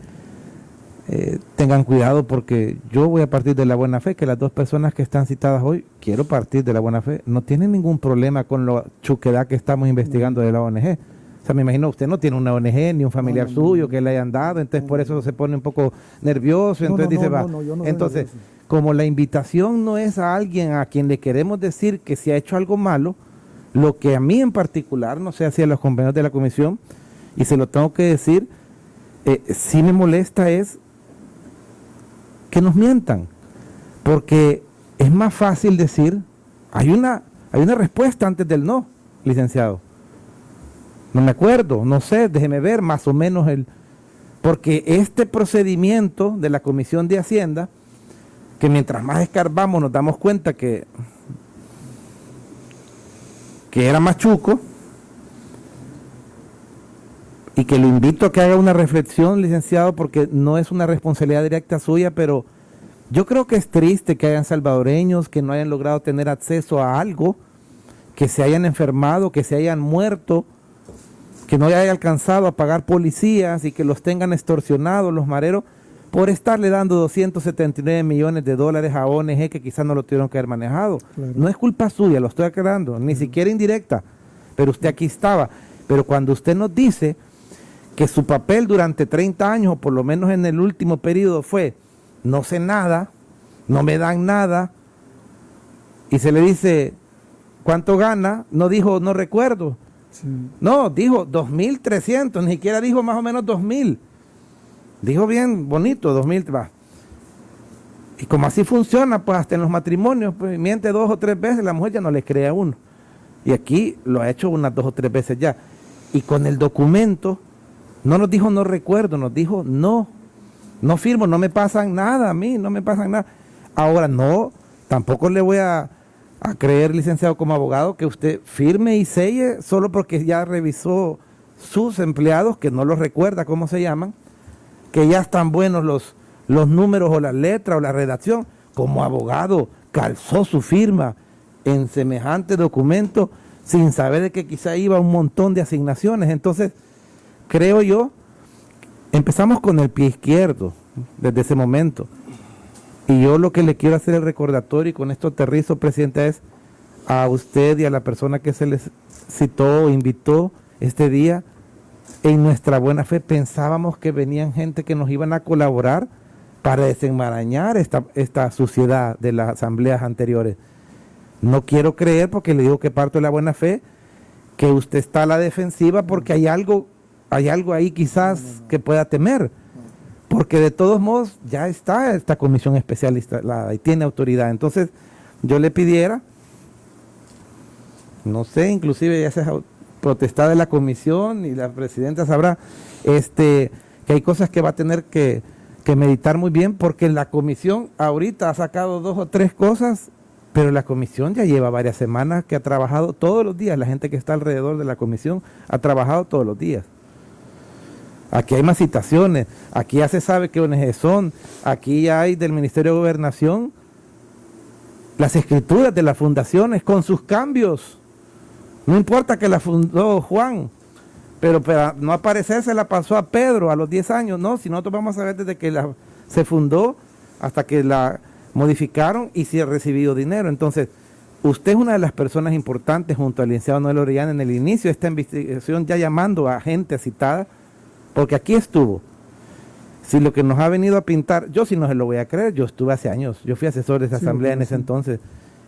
tengan cuidado, porque yo voy a partir de la buena fe, que las 2 personas que están citadas hoy, quiero partir de la buena fe, no tienen ningún problema con la chuquedad que estamos investigando de la ONG. O sea, me imagino, usted no tiene una ONG ni un familiar suyo que le hayan dado, entonces por eso se pone un poco nervioso, entonces dice, va. Entonces, como la invitación no es a alguien a quien le queremos decir que se ha hecho algo malo, lo que a mí en particular, no sé si a los compañeros de la comisión, y se lo tengo que decir, sí me molesta es que nos mientan, porque es más fácil decir, hay una respuesta antes del no, licenciado. No me acuerdo, no sé, déjeme ver más o menos porque este procedimiento de la Comisión de Hacienda, que mientras más escarbamos nos damos cuenta que era machuco, y que lo invito a que haga una reflexión, licenciado, porque no es una responsabilidad directa suya, pero yo creo que es triste que hayan salvadoreños que no hayan logrado tener acceso a algo, que se hayan enfermado, que se hayan muerto, que no haya alcanzado a pagar policías y que los tengan extorsionados los mareros por estarle dando 279 millones de dólares a ONG que quizás no lo tuvieron que haber manejado. Claro. No es culpa suya, lo estoy aclarando, ni siquiera indirecta, pero usted aquí estaba. Pero cuando usted nos dice que su papel durante 30 años, o por lo menos en el último periodo, fue no sé nada, no me dan nada, y se le dice ¿cuánto gana? No dijo no recuerdo. Sí. No, dijo 2.300, ni siquiera dijo más o menos 2.000. Dijo bien bonito, 2.000 va. Y como así funciona, pues hasta en los matrimonios, pues miente 2 o 3 veces, la mujer ya no le cree a uno. Y aquí lo ha hecho unas 2 o 3 veces ya. Y con el documento, no nos dijo no recuerdo, nos dijo no firmo, no me pasan nada a mí, no me pasan nada. Ahora no, tampoco le voy a creer, licenciado, como abogado, que usted firme y selle solo porque ya revisó sus empleados, que no los recuerda cómo se llaman, que ya están buenos los números o las letras o la redacción. Como abogado calzó su firma en semejante documento sin saber de que quizá iba un montón de asignaciones. Entonces, creo yo, empezamos con el pie izquierdo desde ese momento. Y yo lo que le quiero hacer el recordatorio, y con esto aterrizo, presidenta, es a usted y a la persona que se les citó, invitó este día. En nuestra buena fe pensábamos que venían gente que nos iban a colaborar para desenmarañar esta suciedad de las asambleas anteriores. No quiero creer, porque le digo que parto de la buena fe, que usted está a la defensiva porque hay algo ahí quizás que pueda temer. Porque de todos modos ya está esta comisión especialista y tiene autoridad. Entonces yo le pidiera, no sé, inclusive ya sea potestad de la comisión y la presidenta sabrá, que hay cosas que va a tener que meditar muy bien, porque la comisión ahorita ha sacado 2 o 3 cosas, pero la comisión ya lleva varias semanas que ha trabajado todos los días. La gente que está alrededor de la comisión ha trabajado todos los días. Aquí hay más citaciones, aquí ya se sabe qué ONG son, aquí hay del Ministerio de Gobernación las escrituras de las fundaciones con sus cambios. No importa que la fundó Juan, pero para no aparecer se la pasó a Pedro a los 10 años, no, si nosotros vamos a ver desde que se fundó hasta que la modificaron y si ha recibido dinero. Entonces, usted es una de las personas importantes junto al licenciado Noel Orellana en el inicio de esta investigación, ya llamando a gente citada, porque aquí estuvo. Si lo que nos ha venido a pintar, yo sí no se lo voy a creer, yo estuve hace años, yo fui asesor de esa asamblea en ese entonces.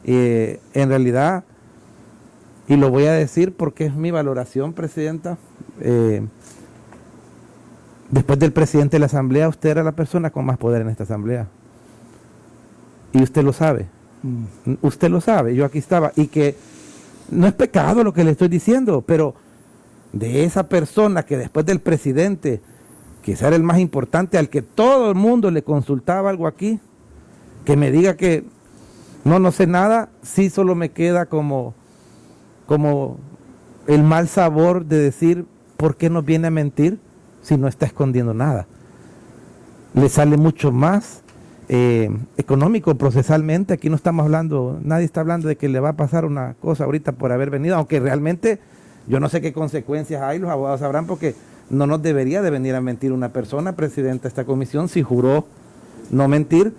En realidad, y lo voy a decir porque es mi valoración, presidenta, después del presidente de la asamblea, usted era la persona con más poder en esta asamblea. Y usted lo sabe. Usted lo sabe, yo aquí estaba. Y que no es pecado lo que le estoy diciendo, pero de esa persona que después del presidente, quizá era el más importante, al que todo el mundo le consultaba algo aquí, que me diga que no sé nada, sí solo me queda como el mal sabor de decir, ¿por qué nos viene a mentir si no está escondiendo nada? Le sale mucho más económico, procesalmente. Aquí no estamos hablando, nadie está hablando de que le va a pasar una cosa ahorita por haber venido, aunque realmente yo no sé qué consecuencias hay, los abogados sabrán, porque no nos debería de venir a mentir una persona, presidenta de esta comisión, si juró no mentir,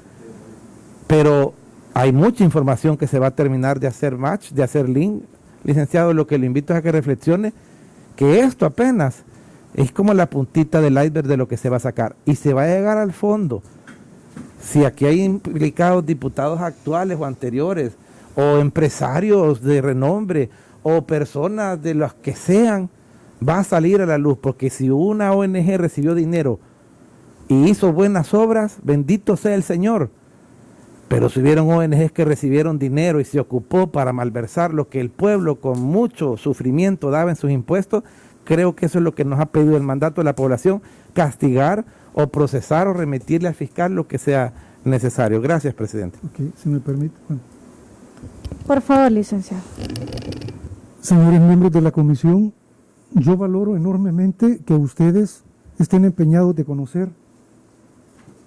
pero hay mucha información que se va a terminar de hacer match, de hacer link. Licenciado, lo que le invito es a que reflexione que esto apenas es como la puntita del iceberg de lo que se va a sacar, y se va a llegar al fondo. Si aquí hay implicados diputados actuales o anteriores, o empresarios de renombre, o personas de las que sean, va a salir a la luz, porque si una ONG recibió dinero y hizo buenas obras, bendito sea el Señor. Pero si hubieron ONGs que recibieron dinero y se ocupó para malversar lo que el pueblo con mucho sufrimiento daba en sus impuestos, creo que eso es lo que nos ha pedido el mandato de la población, castigar o procesar o remitirle al fiscal lo que sea necesario. Gracias, presidente. Ok, si me permite. Bueno. Por favor, licenciado. Señores miembros de la comisión, yo valoro enormemente que ustedes estén empeñados de conocer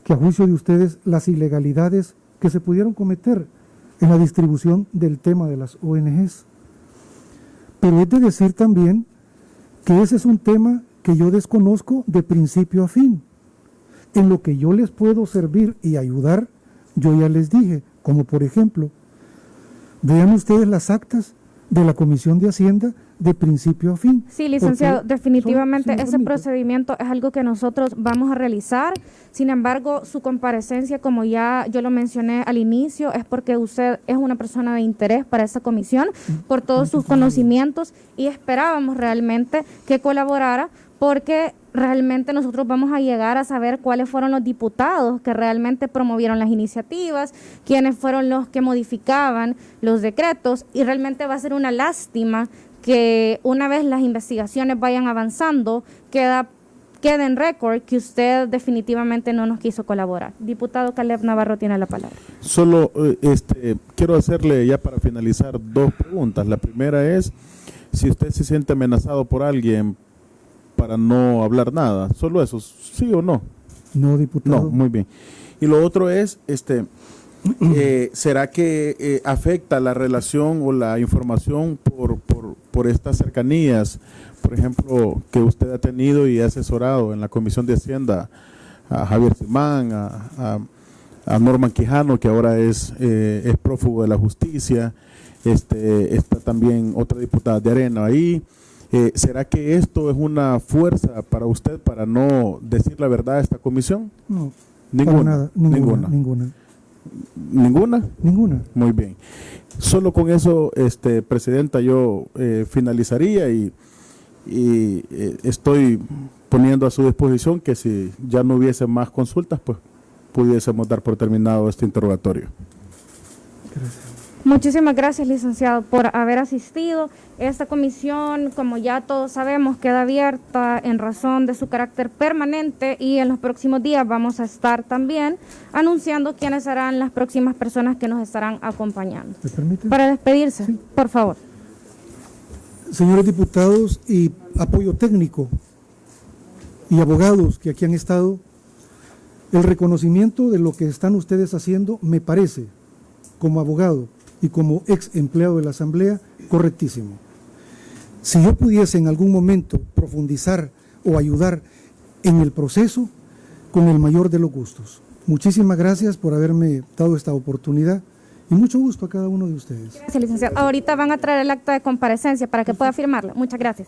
que a juicio de ustedes las ilegalidades que se pudieron cometer en la distribución del tema de las ONGs. Pero es de decir también que ese es un tema que yo desconozco de principio a fin. En lo que yo les puedo servir y ayudar, yo ya les dije, como por ejemplo, vean ustedes las actas de la Comisión de Hacienda de principio a fin. Sí, licenciado, definitivamente ese procedimiento es algo que nosotros vamos a realizar. Sin embargo, su comparecencia, como ya yo lo mencioné al inicio, es porque usted es una persona de interés para esa comisión, por todos sus conocimientos, y esperábamos realmente que colaborara, porque realmente nosotros vamos a llegar a saber cuáles fueron los diputados que realmente promovieron las iniciativas, quiénes fueron los que modificaban los decretos, y realmente va a ser una lástima que una vez las investigaciones vayan avanzando, quede en récord que usted definitivamente no nos quiso colaborar. Diputado Caleb Navarro tiene la palabra. Solo quiero hacerle ya para finalizar 2 preguntas. La primera es si usted se siente amenazado por alguien para no hablar nada. Solo eso, ¿sí o no? No, diputado. No, muy bien. Y lo otro es, ¿será que afecta la relación o la información por estas cercanías? Por ejemplo, que usted ha tenido y ha asesorado en la Comisión de Hacienda a Javier Simán, a Norman Quijano, que ahora es prófugo de la justicia, está también otra diputada de Arena ahí. ¿Será que esto es una fuerza para usted para no decir la verdad a esta comisión? No, Ninguna. para nada, ninguna. ¿Ninguna? Ninguna. Muy bien. Solo con eso, Presidenta, yo finalizaría y estoy poniendo a su disposición que si ya no hubiese más consultas, pues pudiésemos dar por terminado este interrogatorio. Muchísimas gracias, licenciado, por haber asistido. Esta comisión, como ya todos sabemos, queda abierta en razón de su carácter permanente y en los próximos días vamos a estar también anunciando quiénes serán las próximas personas que nos estarán acompañando. ¿Me permite? Para despedirse, Sí. por favor. Señores diputados y apoyo técnico y abogados que aquí han estado, el reconocimiento de lo que están ustedes haciendo me parece, como abogado y como ex empleado de la Asamblea, correctísimo. Si yo pudiese en algún momento profundizar o ayudar en el proceso, con el mayor de los gustos. Muchísimas gracias por haberme dado esta oportunidad y mucho gusto a cada uno de ustedes. Gracias, licenciado. Ahorita van a traer el acta de comparecencia para que pueda firmarlo. Muchas gracias.